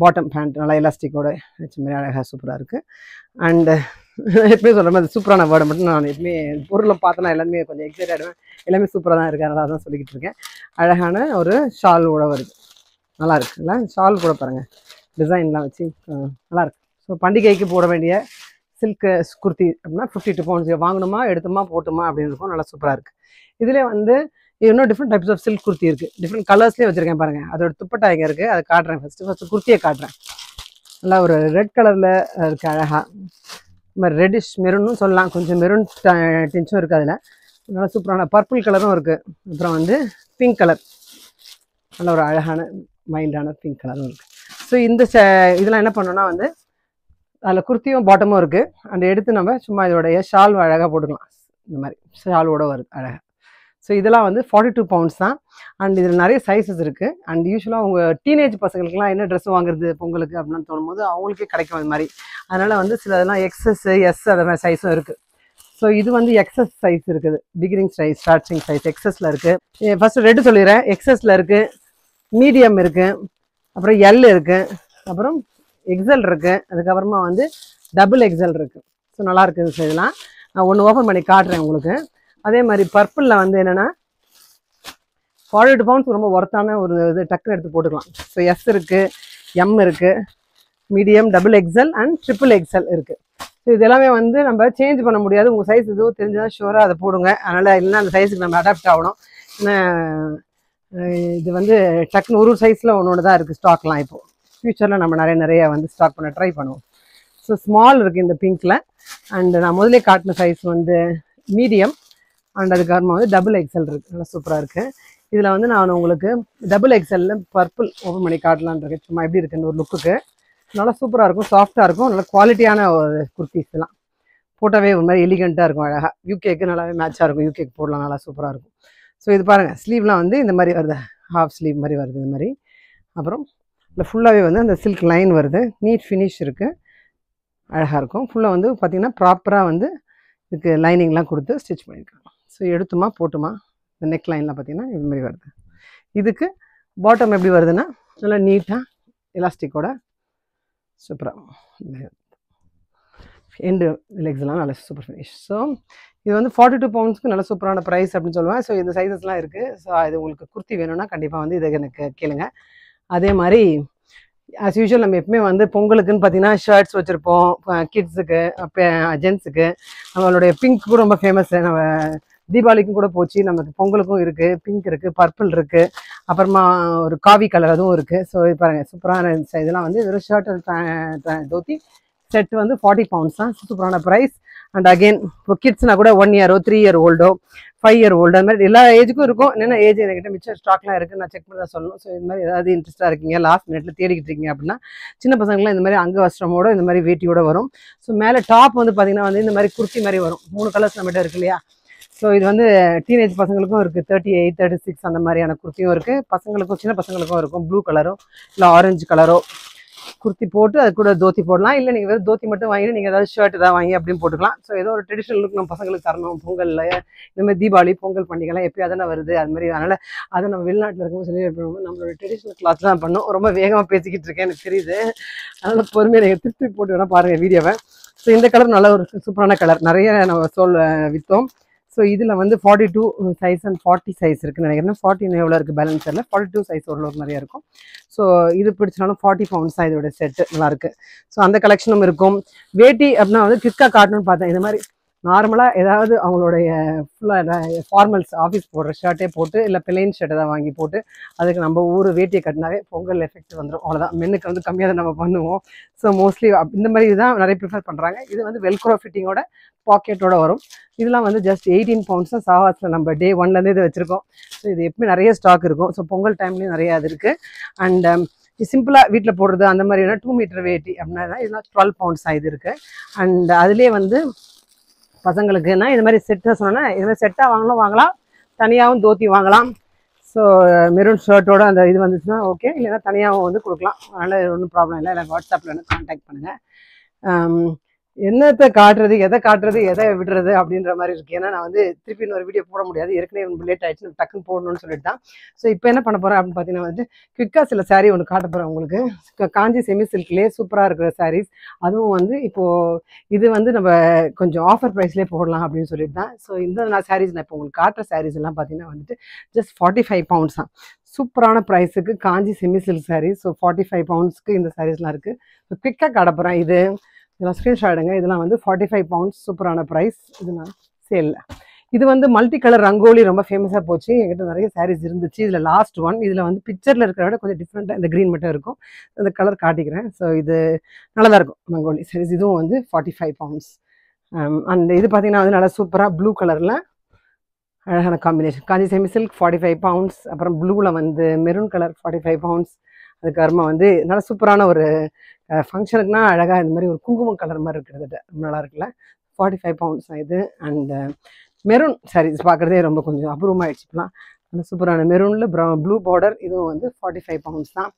பாட்டம் பேண்ட் நல்லா எலாஸ்டிக்கோட வச்ச மாதிரி அழகாக சூப்பராக இருக்குது. அண்டு எப்பவுமே சொல்கிற மாதிரி சூப்பரான வேர்டை மட்டும் நான் எப்பவுமே பொருளை பார்த்தனா எல்லாமே கொஞ்சம் எக்ஸைட் ஆகிடுவேன். எல்லாமே சூப்பராக தான் இருக்குது, அதனால தான் சொல்லிக்கிட்டு இருக்கேன். அழகான ஒரு ஷாலோட வருது, நல்லா இருக்குல்ல. ஷால் கூட பாருங்கள், டிசைன்லாம் வச்சு நல்லாயிருக்கு. ஸோ பண்டிகைக்கு போட வேண்டிய சில்க்கு குர்த்தி அப்படின்னா 52 pounds வாங்கணுமா எடுத்துமா போட்டுமா அப்படின்னு இருக்கும். நல்லா சூப்பராக இருக்குது. இதில் வந்து இன்னும் different types of silk kurti இருக்குது, டிஃப்ரெண்ட் கலர்ஸ்லேயே வச்சுருக்கேன் பாருங்கள். அதோட துப்பட்டா எங்கே இருக்குது அதை காட்டுறேன். ஃபஸ்ட்டு குர்த்தியை காட்டுறேன். நல்லா ஒரு ரெட் கலரில் இருக்குது அழகாக, இந்த மாதிரி ரெட்டிஷ் மெரூன்னு சொல்லலாம், கொஞ்சம் மெரூன் டின்ச்சும் இருக்குது அதில். நல்லா சூப்பரான பர்பிள் கலரும் இருக்குது. அப்புறம் வந்து பிங்க் கலர், நல்ல ஒரு அழகான மைல்டான பிங்க் கலரும் இருக்குது. ஸோ இந்த இதெல்லாம் என்ன பண்ணோன்னா வந்து அதில் குர்த்தியும் பாட்டமும் இருக்குது. அந்த எடுத்து நம்ம சும்மா இதோடைய ஷால் அழகாக போட்டுக்கலாம். இந்த மாதிரி ஷாலோட வருது அழகாக. ஸோ இதெல்லாம் வந்து 42 pounds தான். அண்ட் இதில் நிறைய சைஸஸ் இருக்குது. அண்ட் யூஸ்வலாக உங்கள் டீனேஜ் பசங்களுக்குலாம் என்ன ட்ரெஸ் வாங்குறது பொங்கலுக்கு அப்படின்னு தோணும்போது அவங்களுக்கே கிடைக்கும் அது மாதிரி. அதனால் வந்து சில இதெல்லாம் எக்ஸஸ் எஸ் அது மாதிரி சைஸும் இருக்குது. ஸோ இது வந்து எக்ஸஸ் சைஸ் இருக்குது, பிகினிங் சைஸ் ஸ்டார்டிங் சைஸ் எக்ஸஸில் இருக்குது. ஃபஸ்ட்டு ரெட்டு சொல்லிடுறேன், எக்ஸஸில் இருக்குது, மீடியம் இருக்குது, அப்புறம் எல் இருக்குது, அப்புறம் எக்ஸல் இருக்குது, அதுக்கப்புறமா வந்து டபுள் எக்ஸல் இருக்குது. ஸோ நல்லா இருக்குது. ஸோ இதெல்லாம் நான் ஒன்று ஓப்பன் பண்ணி காட்டுறேன் உங்களுக்கு. அதே மாதிரி பர்பிளில் வந்து என்னென்னா 42 pounds ரொம்ப ஒர்த்தான ஒரு இது, டக்குன்னு எடுத்து போட்டுக்கலாம். ஸோ எஸ் இருக்குது, எம் இருக்குது, medium, double XL and triple XL இருக்குது. ஸோ இது எல்லாமே வந்து நம்ம சேஞ்ச் பண்ண முடியாது. உங்கள் சைஸ் எதுவும் தெரிஞ்சுதான் ஷூராக அதை போடுங்க. அதனால் இல்லைன்னா அந்த சைஸுக்கு நம்ம அடாப்ட் ஆகணும். ஏன்னா இது வந்து டக்குன்னு ஒரு சைஸில் ஒன்று தான் இருக்குது ஸ்டாக்லாம். இப்போது ஃப்யூச்சரில் நம்ம நிறைய வந்து ஸ்டாக் பண்ண ட்ரை பண்ணுவோம். ஸோ ஸ்மால் இருக்குது இந்த பிங்க்கில். அண்டு நான் முதலே காட்டின சைஸ் வந்து மீடியம் அண்ட் அதுக்கப்புறமா வந்து டபுள் எக்ஸல் இருக்குது. நல்லா சூப்பராக இருக்குது. இதில் வந்து நான் உங்களுக்கு டபுள் எக்ஸலில் பர்பிள் ஓப்பன் பண்ணி காட்டலான் இருக்கேன். சும்மா எப்படி இருக்குன்னு ஒரு லுக்குக்கு. நல்லா சூப்பராக இருக்கும், சாஃப்டாக இருக்கும், நல்லா குவாலிட்டியான ஒரு குர்த்திஸ் எல்லாம் போட்டாவே ஒரு மாதிரி எலிகண்ட்டாக இருக்கும், அழகாக. யூகேக்கு நல்லாவே மேட்சாக இருக்கும், யூகேக்கு போடலாம், நல்லா சூப்பராக இருக்கும். ஸோ இது பாருங்கள், ஸ்லீவ்லாம் வந்து இந்த மாதிரி வருது, ஹாஃப் ஸ்லீவ் மாதிரி வருது இந்த மாதிரி. அப்புறம் இல்லை ஃபுல்லாகவே வந்து அந்த சில்க் லைன் வருது, நீட் ஃபினிஷ் இருக்குது, அழகாக இருக்கும். ஃபுல்லாக வந்து பார்த்திங்கன்னா ப்ராப்பராக வந்து இதுக்கு லைனிங்லாம் கொடுத்து ஸ்டிச் பண்ணியிருக்காங்க. ஸோ எடுத்துமா போட்டுமா இந்த நெக் லைன்லாம் பார்த்திங்கன்னா இது மாதிரி வருது. இதுக்கு பாட்டம் எப்படி வருதுன்னா நல்லா நீட்டாக எலாஸ்டிக்கோட சூப்பராக எண்டு லெக்ஸ்லாம் நல்ல சூப்பர் ஃபினிஷ். ஸோ இது வந்து 42 poundsக்கு நல்ல சூப்பரான ப்ரைஸ் அப்படின்னு சொல்லுவேன். ஸோ இந்த சைஸஸ்லாம் இருக்குது. ஸோ இது உங்களுக்கு குர்த்தி வேணும்னா கண்டிப்பாக வந்து இதை எனக்கு கேளுங்க. அதே மாதிரி ஆஸ் யூஷுவல் நம்ம எப்பவுமே வந்து பொங்கலுக்குன்னு பார்த்தீங்கன்னா ஷர்ட்ஸ் வச்சுருப்போம், கிட்ஸுக்கு, ஜென்ஸுக்கு. நம்மளுடைய பிங்க் கூட ரொம்ப ஃபேமஸ். நம்ம தீபாவளிக்கும் கூட போச்சு, நமக்கு பொங்கலுக்கும் இருக்குது, பிங்க் இருக்குது, பர்பிள் இருக்குது, அப்புறமா ஒரு காவி கலர் அதுவும் இருக்குது. ஸோ இது பாருங்கள் சூப்பரான இதெல்லாம் வந்து வெறும் ஷர்ட் அண்ட் தோத்தி செட் வந்து 40 pounds தான், சூப்பரான ப்ரைஸ். அண்ட் அகெயின் இப்போ கிட்ஸ்னா கூட 1 year 3 year old 5 year old அது மாதிரி எல்லா ஏஜுக்கும் இருக்கும். என்னென்ன ஏஜ் என்கிட்ட மிச்சம் ஸ்டாக்லாம் இருக்குது, நான் செக் பண்ணி தான் சொல்லணும். ஸோ இது மாதிரி ஏதாவது இன்ட்ரெஸ்ட்டாக இருக்கீங்க, லாஸ்ட் மினிட்ல தேடிக்கிட்டு இருக்கீங்க அப்படின்னா சின்ன பசங்களாம் இந்த மாதிரி அங்க வஸ்திரமோட இந்த மாதிரி வேட்டியோட வரும். ஸோ மேலே டாப் வந்து பார்த்தீங்கன்னா வந்து இந்த மாதிரி குர்த்தி மாதிரி வரும். 3 கலர்ஸ் நம்மகிட்ட இருக்கு இல்லையா. ஸோ இது வந்து டீனேஜ் பசங்களுக்கும் இருக்குது, 38 36 அந்த மாதிரியான குர்த்தியும் இருக்குது. பசங்களுக்கும் சின்ன பசங்களுக்கும் இருக்கும். ப்ளூ கலரோ இல்லை ஆரஞ்சு கலரோ குர்த்தி போட்டு அது கூட தோத்தி போடலாம். இல்லை நீங்கள் வெறும் தோத்தி மட்டும் வாங்கி நீங்கள் ஏதாவது ஷர்ட் ஏதாவது வாங்கி அப்படின்னு போட்டுக்கலாம். ஸோ ஏதோ ஒரு ட்ரெடிஷ்னல் லுக் நம்ம பசங்களுக்கு தரணும். பொங்கலில் இந்த மாதிரி தீபாவளி பொங்கல் பண்டிகைலாம் எப்போயும் அதெல்லாம் வருது, அது மாதிரி. அதனால் அதை நம்ம வெளிநாட்டில் இருக்கும்போது சொல்லி நம்மளோட ட்ரெடிஷ்னல் கிளாத் தான் பண்ணோம். ரொம்ப வேகமாக பேசிக்கிட்டு இருக்கேன் எனக்கு தெரியுது. அதனால் பொறுமையாக நீங்கள் திருப்பி போட்டு வேணால் பாருங்கள் வீடியோவை. ஸோ இந்த கலர் நல்ல ஒரு சூப்பரான கலர், நிறைய நம்ம விற்றோம். ஸோ இதில் வந்து 42 சைஸ் அண்ட் 40 சைஸ் இருக்குன்னு நினைக்கிறேன். 40 எவ்வளோ இருக்குது பேலன்ஸ் இல்லை, 42 சைஸ் ஓரளவுக்கு நிறையா இருக்கும். ஸோ இது பிடிச்சினாலும் 40 pounds தான் இதோட செட்டு, நல்லாயிருக்கு. ஸோ அந்த கலெக்ஷனும் இருக்கும். வேட்டி அப்படின்னா வந்து குயிக்காக காட்டணும்னு பார்த்தேன். இந்த மாதிரி நார்மலாக ஏதாவது அவங்களுடைய ஃபுல்லாக ஃபார்மல்ஸ் ஆஃபீஸ் போடுற ஷர்ட்டே போட்டு இல்லை பிளைன் ஷர்ட் ஏதாவது வாங்கி போட்டு அதுக்கு நம்ம ஊர் வேட்டியை கட்டினாவே பொங்கல் எஃபெக்ட் வந்துடும். அவ்வளோதான். மென்னுக்கு வந்து கம்மியாக தான் நம்ம பண்ணுவோம். ஸோ மோஸ்ட்லி இந்த மாதிரி தான் நிறைய ப்ரிஃபர் பண்ணுறாங்க. இது வந்து வெல்க்ரோ ஃபிட்டிங்கோட பாக்கெட்டோட வரும். இதெல்லாம் வந்து ஜஸ்ட் 18 pounds தான். சாவாஸில் நம்ம டே 1லேருந்து இது வச்சுருக்கோம். ஸோ இது எப்பவுமே நிறைய ஸ்டாக் இருக்கும். ஸோ பொங்கல் டைம்லேயும் நிறையா அது இருக்குது. அண்ட் சிம்பிளாக வீட்டில் போடுறது அந்த மாதிரினா 2 மீட்டர் வேட்டி அப்படின்னா இதெல்லாம் 12 pounds இது இருக்குது. அண்ட் அதுலேயே வந்து பசங்களுக்குன்னா இது மாதிரி செட்டாக சொன்னோன்னா இது மாதிரி செட்டாக வாங்கலாம், தனியாகவும் தோத்தி வாங்கலாம். ஸோ மெரூன் ஷர்ட்டோட அந்த இது வந்துச்சுன்னா ஓகே, இல்லைன்னா தனியாகவும் வந்து கொடுக்கலாம். அதனால் ஒன்றும் ப்ராப்ளம் இல்லை. எனக்கு வாட்ஸ்அப்பில் வந்து கான்டாக்ட் பண்ணுங்கள். என்னத்தை காட்டுறது, எதை காட்டுறது, எதை விடுறது அப்படின்ற மாதிரி இருக்கு. ஏன்னா நான் வந்து திருப்பி இன்னொரு வீடியோ போட முடியாது, ஏற்கனவே லேட் ஆயிடுச்சு, டக்குன்னு போடணும்னு சொல்லிட்டு தான். ஸோ இப்போ என்ன பண்ண போறேன் அப்படின்னு பார்த்தீங்கன்னா வந்து குவிக்காக சில சாரீ ஒன்று காட்ட போறேன் உங்களுக்கு. காஞ்சி செமி சில்க்லேயே சூப்பராக இருக்கிற சாரீஸ். அதுவும் வந்து இப்போ இது வந்து நம்ம கொஞ்சம் ஆஃபர் ப்ரைஸ்லேயே போடலாம் அப்படின்னு சொல்லிட்டு தான். ஸோ இந்த சாரீஸ் நான் இப்போ உங்களுக்கு காட்டுற சாரீஸ் எல்லாம் பார்த்தீங்கன்னா வந்துட்டு ஜஸ்ட் 45 பவுண்ட்ஸ் தான். சூப்பரான ப்ரைஸுக்கு காஞ்சி செமி சில்க் சாரீஸ். ஸோ 45 பவுண்ட்ஸ்க்கு இந்த சாரீஸ்லாம் இருக்குது. ஸோ குவிக்காக காட்ட போகிறேன். இதெல்லாம் ஸ்க்ரீன்ஷாட் எடுங்க. இதெல்லாம் வந்து 45 பவுண்ட்ஸ், சூப்பரான ப்ரைஸ். இதெல்லாம் சேலில். இது வந்து மல்டி கலர் ரங்கோலி ரொம்ப ஃபேமஸாக போச்சு. என்கிட்ட நிறைய சாரீஸ் இருந்துச்சு. இதில் லாஸ்ட் ஒன். இதில் வந்து பிக்சரில் இருக்கிற விட கொஞ்சம் டிஃப்ரெண்ட்டாக இந்த க்ரீன் மட்டும் இருக்கும். அந்த கலர் காட்டிக்கிறேன். ஸோ இது நல்லா தான் இருக்கும் ரங்கோலி சாரீஸ். இதுவும் வந்து 45 பவுண்ட்ஸ். அண்ட் இது பார்த்தீங்கன்னா வந்து நல்லா சூப்பராக ப்ளூ கலரில் அழகான காம்பினேஷன். காஞ்சி செமி சில்க் 45 பவுண்ட்ஸ். அப்புறம் ப்ளூவில் வந்து மெரூன் கலர் 45 பவுண்ட்ஸ். அதுக்கப்புறமா வந்து நல்லா சூப்பரான ஒரு ஃபங்க்ஷனுக்குனா அழகாக இந்த மாதிரி ஒரு குங்குமம் கலர் மாதிரி இருக்கிறது ரொம்ப நல்லா இருக்குல்ல. 45 பவுண்ட்ஸ் தான் இது. அண்ட் மெரூன் சாரீஸ் பார்க்குறதே ரொம்ப கொஞ்சம் அபூர்வமாகிடுச்சு இப்போலாம். நல்ல சூப்பரான மெரூனில் ப்ளூ பார்டர். இதுவும் வந்து 45 பவுண்ட்ஸ் தான்.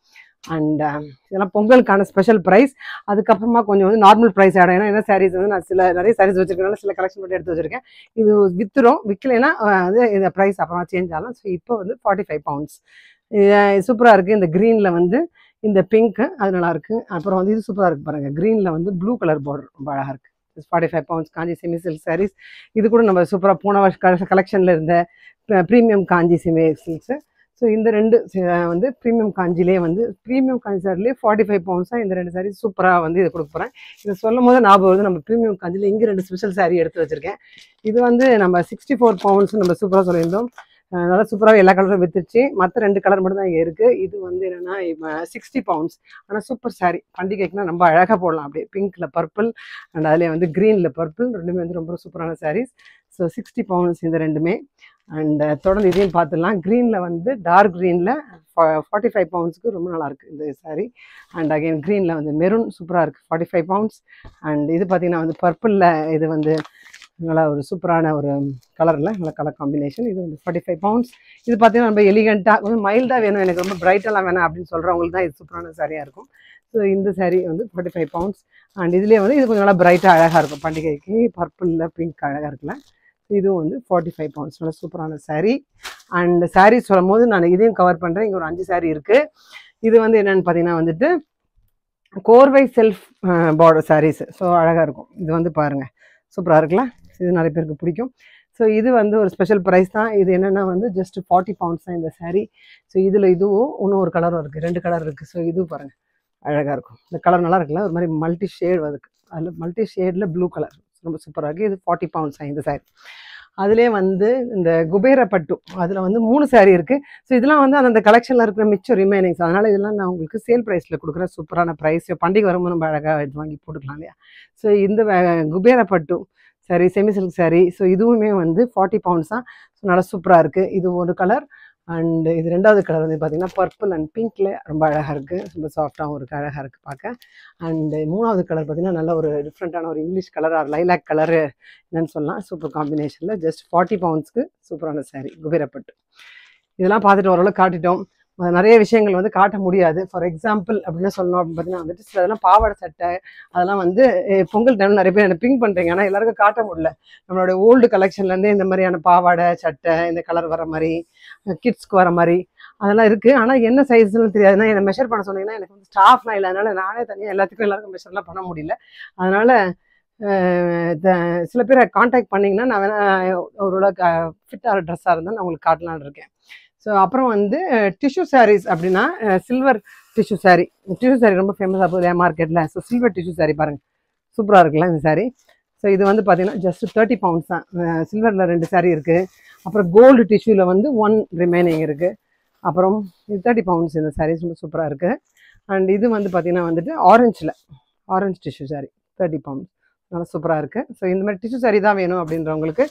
அண்ட் இதெல்லாம் பொங்கலுக்கான ஸ்பெஷல் ப்ரைஸ். அதுக்கப்புறமா கொஞ்சம் வந்து நார்மல் ப்ரைஸ் ஆகிடும். ஏன்னா என்ன சாரீஸ் வந்து நான் நிறைய சாரீஸ் வச்சுருக்கனால சில கலெக்ஷன் மட்டும் எடுத்து வச்சுருக்கேன். இது விற்கலைன்னா வந்து இந்த ப்ரைஸ் அப்புறமா சேஞ்ச் ஆகலாம். ஸோ இப்போ வந்து 45 பவுண்ட்ஸ். சூப்பராக இருக்குது. இந்த க்ரீனில் வந்து இந்த பிங்க்கு அது நல்லாயிருக்கு. அப்புறம் வந்து இது சூப்பராக இருக்குது பாருங்கள். க்ரீனில் வந்து ப்ளூ கலர் பார்டர் ரொம்ப அழகாக இருக்குது. 45 பவுண்ட்ஸ் காஞ்சி செமி சில்க் சாரீஸ். இது கூட நம்ம சூப்பராக போன வருஷம் கலெக்ஷனில் இருந்த ப்ரீமியம் காஞ்சி செமி சில்க்ஸு. ஸோ இந்த ரெண்டு வந்து ப்ரீமியம் காஞ்சிலே வந்து ப்ரீமியம் காஞ்சி சாரிலே 45 பவுண்ட்ஸ் தான். இந்த ரெண்டு சாரீ சூப்பராக வந்து இது கொடுக்க போகிறேன். இதை சொல்லும் போது ஞாபகம் வருது, நம்ம ப்ரீமியம் காஞ்சியில் இங்கே 2 ஸ்பெஷல் சாரீ எடுத்து வச்சுருக்கேன். இது வந்து நம்ம 64 பவுண்ட்ஸ் நம்ம சூப்பராக சொல்லியிருந்தோம். நல்லா சூப்பராகவே எல்லா கலரும் வித்துருச்சு. மற்ற 2 கலர் மட்டும் தான் இங்கே இருக்குது. இது வந்து என்னென்னா 60 பவுண்ட்ஸ். ஆனால் சூப்பர் சாரீ. பண்டிகைக்குனா ரொம்ப அழகாக போடலாம். அப்படியே பிங்க்கில் பர்பிள் அண்ட் அதிலே வந்து க்ரீனில் பர்பிள் ரெண்டுமே வந்து ரொம்ப சூப்பரான சாரீஸ். ஸோ 60 பவுண்ட்ஸ் இந்த ரெண்டுமே. அண்ட் தொடர்ந்து இதையும் பார்த்துடலாம். க்ரீனில் வந்து டார்க் க்ரீனில் 45 பவுண்ட்ஸ்க்கு ரொம்ப நல்லாயிருக்கு இந்த சாரீ. அண்ட் அகைன் க்ரீனில் வந்து மெரூன் சூப்பராக இருக்குது 45 பவுண்ட்ஸ். அண்ட் இது பார்த்திங்கன்னா வந்து பர்பிளில் இது வந்து நல்லா ஒரு சூப்பரான ஒரு கலரில் நல்ல கலர் காம்பினேஷன். இது வந்து 45 பவுண்ட்ஸ். இது பார்த்தீங்கன்னா ரொம்ப எலிகண்ட்டாக கொஞ்சம் மைல்டாக வேணும், எனக்கு ரொம்ப பிரைட்டெல்லாம் வேணாம் அப்படின்னு சொல்கிறவங்களுக்கு தான் இது சூப்பரான சாரியாக இருக்கும். ஸோ இந்த சாரீ வந்து 45 பவுண்ட்ஸ். அண்ட் இதுலேயே வந்து இது கொஞ்சம் நல்லா பிரைட்டாக அழகாக இருக்கும் பண்டிகைக்கு. பர்பிளில் பிங்க் அழகாக இருக்குல்ல. இதுவும் வந்து 45 பவுண்ட்ஸ். நல்லா சூப்பரான சாரீ. அண்ட் சாரீ சொல்லும் போது நான் இதையும் கவர் பண்ணுறேன். இங்கே ஒரு 5 சாரீ இருக்குது. இது வந்து என்னென்னு பார்த்தீங்கன்னா வந்துட்டு கோர்வை செல்ஃப் பார்டர் சாரீஸ். ஸோ அழகாக இருக்கும். இது வந்து பாருங்கள் சூப்பராக இருக்குல்ல. இது நிறைய பேருக்கு பிடிக்கும். ஸோ இது வந்து ஒரு ஸ்பெஷல் ப்ரைஸ் தான். இது என்னென்னா வந்து ஜஸ்ட் 40 பவுண்ட்ஸ் தான் இந்த சாரீ. ஸோ இதில் இதுவும் இன்னும் ஒரு கலரும் இருக்குது, 2 கலர் இருக்குது. ஸோ இதுவும் பாருங்கள் அழகாக இருக்கும். இந்த கலர் நல்லா இருக்குல்ல, ஒரு மாதிரி மல்டி ஷேட் அதுக்கு. அதில் மல்டி ஷேடில் ப்ளூ கலர் ரொம்ப சூப்பராக இருக்குது. இது 40 பவுண்ட்ஸ் தான் இந்த சாரீ. அதிலே வந்து இந்த குபேர பட்டு அதில் வந்து 3 சாரீ இருக்குது. ஸோ இதெல்லாம் வந்து அந்த கலெக்ஷனில் இருக்கிற மிச்சம் ரிமைனிங்ஸ். அதனால் இதெல்லாம் நான் உங்களுக்கு சேல் ப்ரைஸில் கொடுக்குறேன். சூப்பரான ப்ரைஸ். பண்டிகை வரும்போது நம்ம அழகாக இது வாங்கி போட்டுக்கலாம் இல்லையா. ஸோ இந்த குபேர பட்டு sari semi silk sari. So இதுவுமே வந்து 40 பவுண்ட்ஸ் தான். ஸோ நல்லா சூப்பராக இருக்குது. இது ஒரு கலர். அண்ட் இது 2வது கலர் வந்து பார்த்திங்கன்னா பர்பிள் அண்ட் பிங்க்கில் ரொம்ப அழகாக இருக்குது. ரொம்ப சாஃப்டாகவும் இருக்குது, அழகாக இருக்குது பார்க்க. அண்டு 3வது கலர் பார்த்திங்கன்னா நல்ல ஒரு டிஃப்ரெண்ட்டான ஒரு English colour or lilac colour என்னன்னு சொல்லலாம். சூப்பர் காம்பினேஷனில் ஜஸ்ட் 40 பவுண்ட்ஸ்க்கு சூப்பரான சாரீ குபேரப்பட்டு. இதெல்லாம் பார்த்துட்டு ஓரளவு காட்டிட்டோம். நிறைய விஷயங்கள் வந்து காட்ட முடியாது. ஃபார் எக்ஸாம்பிள் அப்படின்னு சொல்லணும் அப்படின்னு பார்த்தீங்கன்னா வந்துட்டு சில இதெல்லாம் பாவாடை சட்டை அதெல்லாம் வந்து பொங்கல் டைம் நிறைய பேர் என்ன பிங்க் பண்ணுறீங்க. ஆனால் எல்லாருக்கும் காட்ட முடியல. நம்மளோட ஓல்டு கலெக்ஷன்லேருந்து இந்த மாதிரியான பாவாடை சட்டை இந்த கலர் வர மாதிரி கிட்ஸ்க்கு வர மாதிரி அதெல்லாம் இருக்குது. ஆனால் என்ன சைஸ்ன்னு தெரியாது. ஏன்னா என்னை மெஷர் பண்ண சொன்னீங்கன்னா எனக்கு வந்து ஸ்டாஃப்லாம் இல்லை. அதனால் நானே தனியாக எல்லாருக்கும் மெஷர்லாம் பண்ண முடியல. அதனால் சில பேரை காண்டாக்ட் பண்ணிங்கன்னா நான் வேணால் ஓரளவுக்கு ஃபிட்டாக ட்ரெஸ்ஸாக இருந்தால் நான் உங்களுக்கு காட்டலான்னு இருக்கேன். ஸோ அப்புறம் வந்து டிஷ்யூ சாரீஸ் அப்படின்னா silver tissue sari. Tissue sari ரொம்ப ஃபேமஸாக போகுது மார்க்கெட்டில். ஸோ சில்வர் டிஷ்யூ சாரீ பாருங்கள் சூப்பராக இருக்குல்ல இந்த சாரீ. ஸோ இது வந்து பார்த்திங்கன்னா ஜஸ்ட் 30 பவுண்ட்ஸ் தான். சில்வரில் 2 சாரீ இருக்குது. அப்புறம் கோல்டு டிஷ்யூவில் வந்து 1 ரிமைனிங் இருக்குது. அப்புறம் இது 30 பவுண்ட்ஸ் இந்த சாரீஸ் ரொம்ப சூப்பராக இருக்குது. அண்ட் இது வந்து பார்த்திங்கன்னா வந்துட்டு ஆரஞ்சு டிஷ்யூ சாரீ 30 பவுண்ட்ஸ் நல்லா சூப்பராக இருக்குது. ஸோ இந்த மாதிரி டிஷ்யூ சாரீ தான் வேணும் அப்படின்றவங்களுக்கு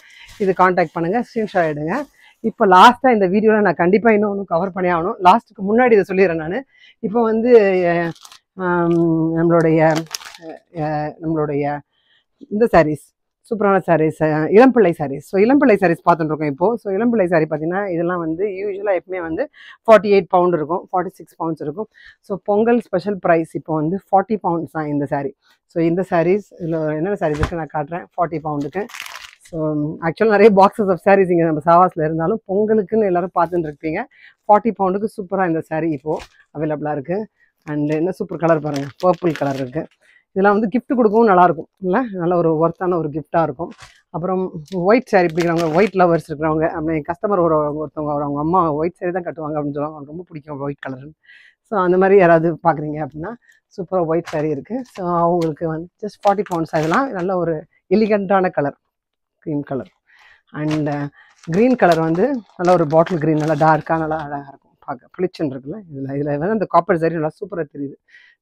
இது காண்டாக்ட் பண்ணுங்கள், ஸ்க்ரீன்ஷாட் எடுங்க. இப்போ லாஸ்ட்டாக இந்த வீடியோவில் நான் கண்டிப்பாக இன்னும் கவர் பண்ணி ஆகணும். லாஸ்ட்டுக்கு முன்னாடி இதை சொல்லிடுறேன் நான். இப்போ வந்து நம்மளுடைய இந்த சாரீஸ் சூப்பரான சாரீஸ், இளம்பிள்ளை சாரீஸ். ஸோ இளம்பிள்ளை சாரீஸ் பார்த்துட்டு இருக்கோம் இப்போ. ஸோ இளம்பிள்ளை சாரீ பார்த்தீங்கன்னா இதெல்லாம் வந்து யூஸ்வலாக எப்பவுமே வந்து 48 பவுண்ட் இருக்கும், 46 பவுண்ட்ஸ் இருக்கும். ஸோ பொங்கல் ஸ்பெஷல் ப்ரைஸ் இப்போ வந்து 40 பவுண்ட்ஸ் தான் இந்த சாரீ. ஸோ இந்த சாரீஸ் இதில் என்னென்ன சாரீஸ் இருக்குது நான் காட்டுறேன். 40 பவுண்டுக்கு. ஸோ ஆக்சுவலாக நிறைய பாக்ஸஸ் ஆஃப் சாரீஸ் இங்கே நம்ம சாவாஸில் இருந்தாலும் பொங்கலுக்குன்னு எல்லோரும் பார்த்துட்டு இருப்பீங்க. 40 பவுண்டுக்கு சூப்பராக இந்த சாரீ இப்போது அவைலபிளாக இருக்குது. அண்ட் என்ன சூப்பர் கலர் பாருங்கள், பர்பிள் கலர் இருக்குது. இதெல்லாம் வந்து கிஃப்ட் கொடுக்கவும் நல்லாயிருக்கும் இல்லை, நல்ல ஒரு ஒர்த்தான ஒரு கிஃப்டாக இருக்கும். அப்புறம் ஒயிட் சாரீ பிடிக்கிறவங்க, ஒயிட் லவர்ஸ் இருக்கிறவங்க, அப்படி கஸ்டமர் ஒருத்தவங்க அவங்க அம்மா ஒயிட் சாரீ தான் கட்டுவாங்க அப்படின்னு சொல்லுவாங்க, அவங்களுக்கு ரொம்ப பிடிக்கும் ஒயிட் கலர்னு. ஸோ அந்த மாதிரி யாராவது பார்க்குறீங்க அப்படின்னா சூப்பராக ஒயிட் சாரீ இருக்குது. ஸோ அவங்களுக்கு வந்து ஜஸ்ட் 40 பவுண்ட்ஸ். அதெல்லாம் நல்ல ஒரு எலிகண்ட்டான colour, green colour. And green colour வந்து நல்ல ஒரு பாட்டில் க்ரீன், நல்லா டார்க்காக நல்லா அழகாக இருக்கும் பார்க்க, பிளிச்சுன்னு இருக்குல்ல. இதில் வந்து அந்த காப்பர் சாரீ நல்லா சூப்பராக தெரியுது.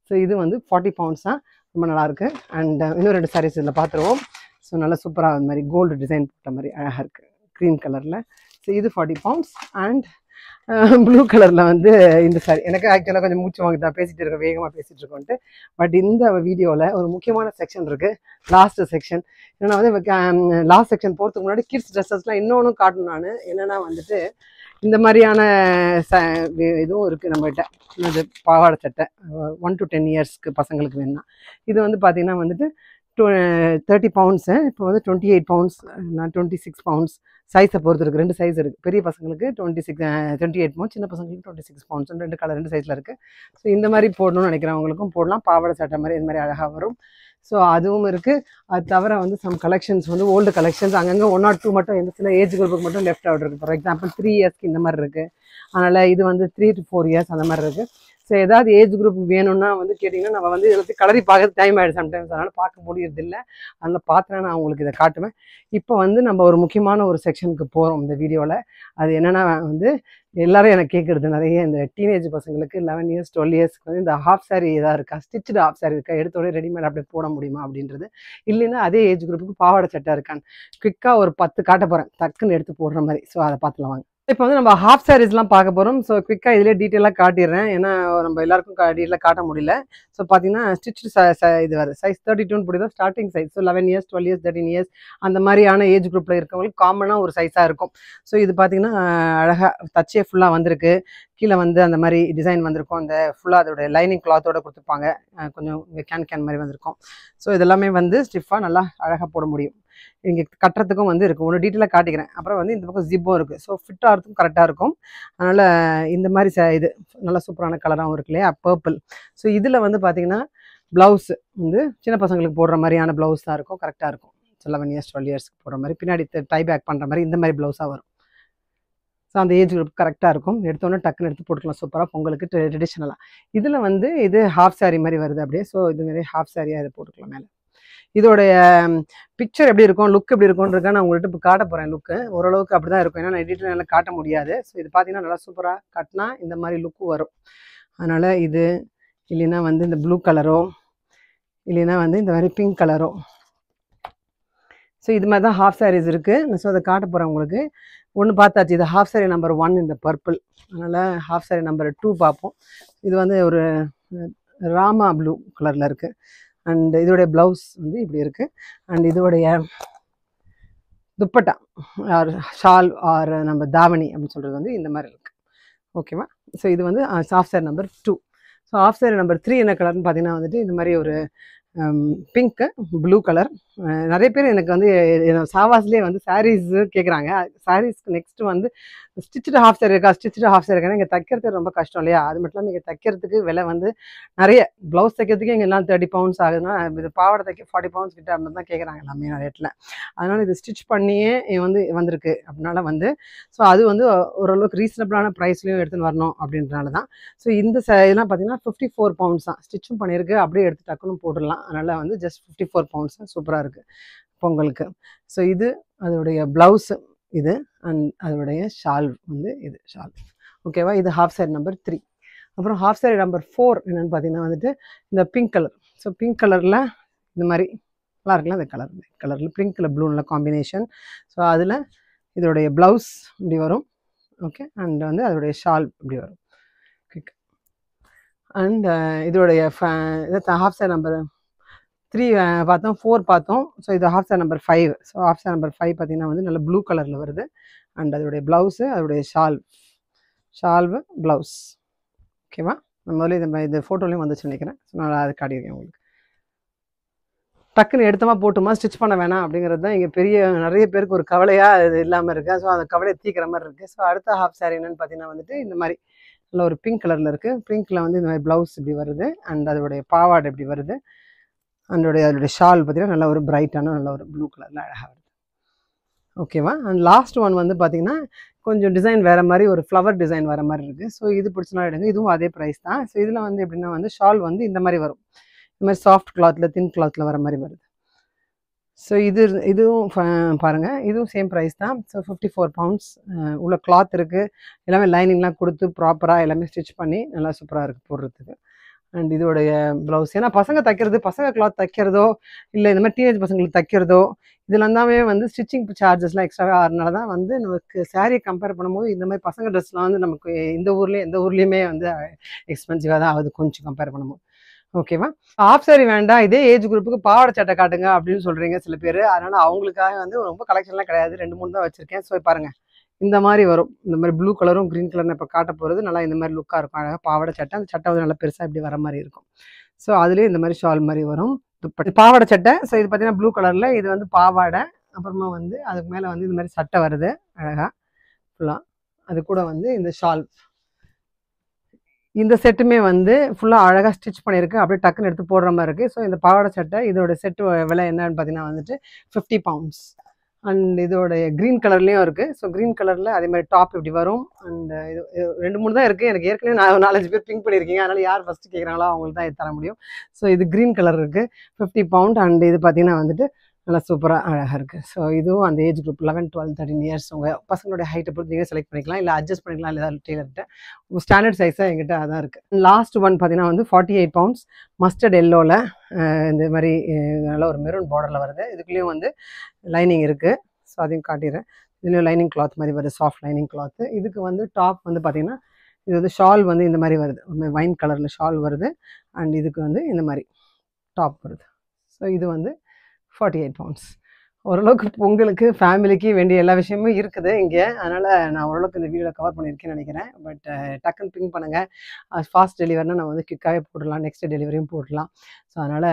ஸோ இது வந்து 40 பவுண்ட்ஸ் தான், ரொம்ப நல்லாயிருக்கு. அண்ட் இன்னும் 2 சாரீஸ் இதில் பார்த்துருவோம். ஸோ நல்லா சூப்பராக அது மாதிரி கோல்டு டிசைன் போட்ட மாதிரி அழகாக இருக்குது க்ரீன் கலரில். ஸோ இது 40 பவுண்ட்ஸ். அண்ட் ப்ளூ கலரில் வந்து இந்த சாரீ எனக்கு ஆக்சுவலாக கொஞ்சம் மூச்சு வாங்கி தான் பேசிகிட்டு இருக்கேன், வேகமாக பேசிகிட்டு இருக்கோன்ட்டு. பட் இந்த வீடியோவில் ஒரு முக்கியமான செக்ஷன் இருக்குது, லாஸ்ட் செக்ஷன். ஏன்னா வந்து லாஸ்ட் செக்ஷன் போகிறதுக்கு முன்னாடி கிட்ஸ் ட்ரெஸ்ஸஸ்லாம் இன்னொன்று காட்டணும் நான். என்னென்னா வந்துட்டு இந்த மாதிரியான இதுவும் இருக்குது நம்மகிட்ட. அது பாவாடை சட்டை 1 to 10 இயர்ஸ்க்கு பசங்களுக்கு வேணும்னா இது வந்து பார்த்திங்கன்னா வந்துட்டு 30 பவுண்ட்ஸு. இப்போ வந்து 28 பவுண்ட்ஸ், 26 பவுண்ட்ஸ். சைஸை பொறுத்து இருக்குது, 2 சைஸ் இருக்குது. பெரிய பசங்களுக்கு 28 பவுண்ட்ஸ், சின்ன பசங்களுக்கு 26 பவுண்ட்ஸ். 2 கலர் 2 சைஸில் இருக்குது. ஸோ இந்த மாதிரி போடணும்னு நினைக்கிறவங்களுக்கும் போடலாம். பாவாடை சட்டை மாதிரி இந்த மாதிரி அழகாக வரும். ஸோ அதுவும் இருக்குது. அது தவிர வந்து சம் கலெக்ஷன்ஸ் வந்து ஓல்டு கலெக்ஷன்ஸ் அங்கங்கே 1 or 2 மட்டும் எந்த சில ஏஜ் குரூப்புக்கு மட்டும் லெஃப்ட் அவுட் இருக்குது. ஃபார் எக்ஸாம்பிள் 3 இயர்ஸ்க்கு இந்த மாதிரி இருக்குது. அதனால் இது வந்து 3 to 4 இயர்ஸ் அந்த மாதிரி இருக்குது. ஸோ ஏதாவது ஏஜ் குரூப் வேணும்னா வந்து கேட்டிங்கன்னா நம்ம வந்து எல்லாத்தையும் கலரி பார்க்க டைம் ஆகிடுது சம்டைம்ஸ், அதனால் பார்க்க முடியறதில்லை. அதனால் பார்த்துனா நான் உங்களுக்கு இதை காட்டுவேன். இப்போ வந்து நம்ம ஒரு முக்கியமான ஒரு செக்ஷனுக்கு போகிறோம் இந்த வீடியோவில். அது என்னென்னா வந்து எல்லோரும் எனக்கு கேட்குறது நிறைய இந்த டீனேஜ் பசங்களுக்கு 11 இயர்ஸ் 12 இயர்ஸ்க்கு வந்து இந்த ஹாஃப் சாரீ எதாவது இருக்கா, ஸ்டிச்சுடு ஹாஃப் சாரீ இருக்கா, எடுத்தோடய ரெடிமேட் அப்படியே போட முடியுமா அப்படின்றது. இல்லைன்னா அதே ஏஜ் குரூப்புக்கு பாவாடை சட்டை இருக்கான்னு குயிக்காக ஒரு 10 காட்ட போகிறேன், டக்குன்னு எடுத்து போடுற மாதிரி. ஸோ அதை பார்த்துலாம் வாங்க. இப்போ வந்து நம்ம ஹாஃப் சாரீஸ்லாம் பார்க்க போகிறோம். ஸோ குயிக்காக இதிலே டீட்டெயிலாக காட்டிடுறேன், ஏன்னா நம்ம எல்லாருக்கும் டீட்டெயிலாக காட்ட முடியல. ஸோ பார்த்தீங்கன்னா ஸ்டிச்சு இது வருது சைஸ் 32 படி தான் starting size. So 11 years 12 years 13 years அந்த மாதிரியான ஏஜ் குரூப்பில் இருக்கவங்களுக்கு காமனாக ஒரு சைஸாக இருக்கும். ஸோ இது பார்த்தீங்கன்னா அழகாக தச்சே ஃபுல்லாக வந்திருக்கு. கீழே வந்து அந்த மாதிரி டிசைன் வந்திருக்கும். அந்த ஃபுல்லாக அதோட லைனிங் கிளாத்தோடு கொடுத்துருப்பாங்க. கொஞ்சம் கேன் மாதிரி வந்திருக்கும். ஸோ இதெல்லாமே வந்து ஸ்டிஃபாக நல்லா அழகாக போட முடியும். இங்கே கட்டுறதுக்கும் வந்து இருக்குது, ஒன்று டீட்டெயிலாக காட்டிக்கிறேன். அப்புறம் வந்து இந்த பக்கம் ஜிப்பும் இருக்குது. ஸோ ஃபிட் ஆகிறதுக்கும் கரெக்டாக இருக்கும். அதனால் இந்த மாதிரி இது நல்லா சூப்பரான கலராகவும் இருக்கு இல்லையா, பர்பிள். ஸோ இதில் வந்து பார்த்திங்கன்னா ப்ளவுஸ் வந்து சின்ன பசங்களுக்கு போடுற மாதிரியான ப்ளவுஸ் தான் இருக்கும், கரெக்டாக இருக்கும். 11 இயர்ஸ் 12 இயர்ஸ்க்கு போடுற மாதிரி பின்னாடி டை பேக் பண்ணுற மாதிரி இந்த மாதிரி ப்ளவுஸாக வரும். ஸோ அந்த ஏஜ் குரூப் கரெக்டாக இருக்கும். எடுத்தோன்னே டக்குன்னு எடுத்து போட்டுக்கலாம் சூப்பராக பொங்கலுக்கு ட்ரெடிஷ்னலாக. இதில் வந்து இது ஹாஃப் சாரீ மாதிரி வருது அப்படியே. ஸோ இதுமாரி ஹாஃப் சாரியாக இதை போட்டுக்கலாம் மேலே. இதோடைய பிக்சர் எப்படி இருக்கும், லுக் எப்படி இருக்கும்ன்றதுக்காக நான் உங்கள்கிட்ட இப்போ காட்ட போகிறேன். லுக்கு ஓரளவுக்கு அப்படி தான் இருக்கும், ஏன்னா நான் எடிட்டில் நல்லா காட்ட முடியாது. ஸோ இது பார்த்தீங்கன்னா நல்லா சூப்பராக கட்டினா இந்த மாதிரி லுக்கு வரும். அதனால் இது இல்லைன்னா வந்து இந்த ப்ளூ கலரோ இல்லைன்னா வந்து இந்த மாதிரி பிங்க் கலரோ. ஸோ இது மாதிரி தான் ஹாஃப் சாரீஸ் இருக்குது. ஸோ அதை காட்ட போகிறேன் உங்களுக்கு. ஒன்று பார்த்தாச்சு, இது ஹாஃப் சாரீ நம்பர் 1 இந்த பர்பிள். அதனால் ஹாஃப் சாரீ நம்பர் 2 பார்ப்போம். இது வந்து ஒரு ராமா ப்ளூ கலரில் இருக்குது. அண்ட் இதோடைய ப்ளவுஸ் வந்து இப்படி இருக்குது. அண்ட் இதோடைய துப்பட்டா ஆர் ஷால் ஆர் நம்ம தாவணி அப்படின்னு சொல்கிறது வந்து இந்த மாதிரி இருக்குது. ஓகேவா? ஸோ இது வந்து half sari number 2. So half sari number 3 என்ன கலர்னு பார்த்தீங்கன்னா வந்துட்டு இந்த மாதிரி ஒரு பிங்க்கு ப்ளூ கலர். நிறைய பேர் எனக்கு வந்து சாவாஸ்லேயே வந்து சாரீஸ் கேட்குறாங்க. சாரீஸ்க்கு நெக்ஸ்ட்டு வந்து ஸ்டிச்சுடு ஹாஃப் சாரீ இருக்கா, ஸ்டிச்சுடு ஹாஃப் சாரீ இருக்காங்க. இங்கே தைக்கிறது ரொம்ப கஷ்டம் இல்லையா, அது மட்டும் இல்லாமல் இங்கே தைக்கிறதுக்கு விலை வந்து நிறைய. ப்ளவுஸ் தைக்கிறதுக்கு இங்கே எல்லாம் 30 பவுண்ட்ஸ் ஆகுதுன்னா இது பாவாடை தைக்க 40 பவுண்ட்ஸ் கிட்ட அப்படின்னு தான் கேட்குறாங்க எல்லாமே ரேட்டில். அதனால் இது ஸ்டிச் பண்ணியே வந்திருக்கு அப்படின்னால வந்து ஸோ அது வந்து ஓரளவுக்கு ரீசனபிளான ப்ரைஸ்லையும் எடுத்துன்னு வரணும் அப்படின்றனால தான். ஸோ இந்த இதெல்லாம் பார்த்தீங்கன்னா 54 பவுண்ட்ஸ் தான். ஸ்டிச்சும் பண்ணியிருக்கு, அப்படியே எடுத்து டக்குன்னு போட்டுடலாம். அதனால் வந்து ஜஸ்ட் 54 பவுண்ட்ஸ் தான். சூப்பராக இருக்குது பொங்கலுக்கு. ஸோ இது அதோடைய ப்ளவுஸு இது. அண்ட் அதோடைய ஷால் வந்து இது ஷால். ஓகேவா? இது ஹாஃப் சாரீ நம்பர் 3. அப்புறம் ஹாஃப் சாரீ நம்பர் 4 என்னென்னு பார்த்தீங்கன்னா வந்துட்டு இந்த பிங்க் கலர். ஸோ பிங்க் கலரில் இந்த மாதிரி நல்லா இருக்குல்ல, அந்த கலரில் பிங்க்கில் ப்ளூனில் காம்பினேஷன். ஸோ அதில் இதோடைய ப்ளவுஸ் இப்படி வரும். ஓகே. அண்ட் வந்து அதோடைய ஷால் இப்படி வரும். அண்ட் இதோடைய ஹாஃப் சாரீ நம்பர் 3 பார்த்தோம், 4 பார்த்தோம். ஸோ இது half sorry number 5. So half sorry number 5 பார்த்தீங்கன்னா வந்து நல்ல ப்ளூ கலரில் வருது. அண்ட் அதோடைய ப்ளவுஸு, அதோடைய ஷால்வு, ப்ளவுஸ். ஓகேவா? முதல்ல இது ஃபோட்டோலையும் வந்துச்சு நினைக்கிறேன். ஸோ நான் அது காட்டியிருக்கேன் உங்களுக்கு. டக்குன்னு எடுத்தமா போட்டுமா ஸ்டிச் பண்ண வேணாம் அப்படிங்கிறது தான் இங்கே நிறைய பேருக்கு ஒரு கவலையாக இது இல்லாமல் இருக்குது. ஸோ அந்த கவலையை தீக்கிற மாதிரி இருக்குது. ஸோ அடுத்த ஹாஃப் சாரி என்னென்னு பார்த்தீங்கன்னா வந்துட்டு இந்த மாதிரி நல்ல ஒரு பிங்க் கலரில் இருக்குது. பிங்க்கில் வந்து இந்த மாதிரி ப்ளவுஸ் இப்படி வருது. அண்ட் அதோடைய பாவாடை இப்படி வருது. அதோடைய ஷால் பார்த்தீங்கன்னா நல்ல ஒரு பிரைட்டான நல்ல ஒரு ப்ளூ கலரில் அழகாக வருது. ஓகேவா? அண்ட் லாஸ்ட் ஒன் வந்து பார்த்தீங்கன்னா கொஞ்சம் டிசைன் வேறு மாதிரி, ஒரு ஃப்ளவர் டிசைன் வர மாதிரி இருக்குது. ஸோ இது பிடிச்சனா எடுங்க. இதுவும் அதே ப்ரைஸ் தான். ஸோ இதில் வந்து எப்படின்னா வந்து ஷால் வந்து இந்த மாதிரி வரும். இந்த மாதிரி சாஃப்ட் கிளாத்தில், தின் கிளாத்தில் வர மாதிரி வருது. ஸோ இதுவும் பாருங்கள், இதுவும் சேம் ப்ரைஸ் தான். So 54 pounds. உள்ள கிளாத் இருக்குது. எல்லாமே லைனிங்லாம் கொடுத்து ப்ராப்பராக எல்லாமே ஸ்டிச் பண்ணி நல்லா சூப்பராக இருக்குது போடுறதுக்கு. அண்ட் இதோடைய ப்ளவுஸ், ஏன்னா பசங்க கிளாத் தைக்கிறதோ இல்லை இந்த மாதிரி டீனேஜ் பசங்களுக்கு தைக்கிறதோ இதெல்லாம் தானே வந்து ஸ்டிச்சிங் சார்ஜஸ்லாம் எக்ஸ்ட்ராவே ஆகிறதுனால தான் வந்து நமக்கு சாரியை கம்பேர் பண்ணும்போது இந்த மாதிரி பசங்க ட்ரெஸ்லாம் வந்து நமக்கு எந்த ஊர்லேயுமே வந்து எக்ஸ்பென்சிவாக தான் ஆகுது கொஞ்சம் கம்பேர் பண்ணும்போது. ஓகேவா? ஹாஃப் சாரி வேண்டாம், இதே ஏஜ் குரூப்புக்கு பாவாடை சட்டை காட்டுங்க அப்படின்னு சொல்கிறீங்க சில பேர். அதனால் அவங்களுக்காக வந்து ரொம்ப கலெக்ஷன்லாம் கிடையாது, 2-3 தான் வச்சுருக்கேன். ஸோ பாருங்கள், இந்த மாதிரி வரும். இந்த மாதிரி ப்ளூ கலரும் க்ரீன் கலரும் இப்போ காட்ட போகிறது நல்லா இந்த மாதிரி லுக்காக இருக்கும். அழகாக பாவாடை சட்டை, அந்த சட்டை வந்து நல்லா பெருசாக இப்படி வர மாதிரி இருக்கும். ஸோ அதுலேயே இந்த மாதிரி ஷால் மாதிரி வரும். பாவாடை சட்டை. ஸோ இது பார்த்தீங்கன்னா ப்ளூ கலரில், இது வந்து பாவாடை. அப்புறமா வந்து அதுக்கு மேலே வந்து இந்த மாதிரி சட்டை வருது அழகாக ஃபுல்லாக. அது கூட வந்து இந்த ஷால், இந்த செட்டுமே வந்து ஃபுல்லாக அழகாக ஸ்டிச் பண்ணியிருக்கு. அப்படியே டக்குன்னு எடுத்து போடுற மாதிரி இருக்குது. ஸோ இந்த பாவாடை சட்டை இதோட செட்டு விலை என்னன்னு பார்த்தீங்கன்னா வந்துட்டு 50 pounds. அண்ட் இதோடைய க்ரீன் கலர்லேயும் இருக்குது. ஸோ க்ரீன் கலரில் அதே மாதிரி டாப் இப்படி வரும். அண்ட் இது 2-3 தான் இருக்குது. எனக்கு ஏற்கனவே 4-5 பேர் பிங்க் பண்ணியிருக்கீங்க. அதனால் யார் ஃபஸ்ட்டு கேட்குறாங்களோ அவங்களுக்கு தான் இது தர முடியும். ஸோ இது க்ரீன் கலர் இருக்குது, 50 pound. அண்ட் இது பார்த்தீங்கன்னா வந்துட்டு நல்லா சூப்பராக அழகாக இருக்குது. ஸோ இதுவும் அந்த ஏஜ் குரூப் 11, 12, 13 years உங்கள் பசங்களுடைய ஹைட்டை பொறுத்து நீங்கள் செலக்ட் பண்ணிக்கலாம், இல்லை அட்ஜஸ்ட் பண்ணிக்கலாம், இல்லை ஏதாவது டெய்லர்கிட்ட. ஸ்டாண்டர்ட் சைஸாக எங்கிட்ட அதான் இருக்குது. லாஸ்ட் ஒன் பார்த்தீங்கன்னா வந்து 48 pounds. மஸ்டர்ட் எல்லோவில் இந்த மாதிரி நல்ல ஒரு மெரூன் பார்டரில் வருது. இதுக்குள்ளேயும் வந்து லைனிங் இருக்குது. ஸோ அதையும் காட்டிடுறேன். இதுலேயும் லைனிங் கிளாத் மாதிரி வருது, சாஃப்ட் லைனிங் கிளாத்து. இதுக்கு வந்து டாப் வந்து பார்த்திங்கன்னா இது வந்து ஷால் வந்து இந்த மாதிரி வருது, வைன் கலரில் ஷால் வருது. அண்ட் இதுக்கு வந்து இந்த மாதிரி டாப் வருது. ஸோ இது வந்து 48 pounds. ஓரளவுக்கு உங்களுக்கு ஃபேமிலிக்கு வேண்டிய எல்லா விஷயமும் இருக்குது இங்கே. அதனால் நான் ஓரளவுக்கு இந்த வீடியோவில் கவர் பண்ணியிருக்கேன்னு நினைக்கிறேன். பட் டக்குன்னு பிங்க் பண்ணுங்கள். ஃபாஸ்ட் டெலிவரினா நான் வந்து குயிக்காகவே போடலாம், நெக்ஸ்ட் டெலிவரியும் போடலாம். ஸோ அதனால்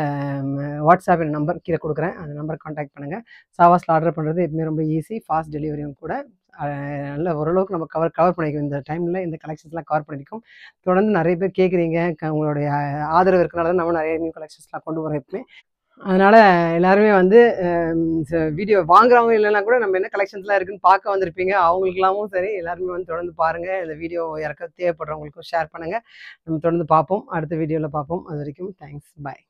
வாட்ஸ்அப்பில் நம்பர் கீழே கொடுக்குறேன், அந்த நம்பர் கான்டாக்ட் பண்ணுங்கள். சாவாஸில் ஆர்டர் பண்ணுறது எப்பவுமே ரொம்ப ஈஸி, ஃபாஸ்ட் டெலிவரியும் கூட. நல்ல ஓரளவுக்கு நம்ம கவர் பண்ணிக்கும். இந்த டைமில் இந்த கலெக்ஷன்ஸ்லாம் கவர் பண்ணிக்கும். தொடர்ந்து நிறைய பேர் கேட்குறீங்க, உங்களுடைய ஆதரவு இருக்கனால தான் நம்ம நிறைய நியூ கலெக்ஷன்ஸ்லாம் கொண்டு வரோம் எப்பவுமே. அதனால் எல்லாருமே வந்து வீடியோ வாங்குறவங்க இல்லைன்னா கூட நம்ம என்ன கலெக்ஷன்ஸ்லாம் இருக்குன்னு பார்க்க வந்திருப்பீங்க. அவங்களுக்கெல்லாமும் சரி, எல்லாருமே வந்து தொடர்ந்து பாருங்கள். இந்த வீடியோ யாருக்காவது தேவைப்படுறவங்களுக்கும் ஷேர் பண்ணுங்கள். நம்ம தொடர்ந்து பார்ப்போம், அடுத்த வீடியோவில் பார்ப்போம். அது வரைக்கும் தேங்க்ஸ், பாய்.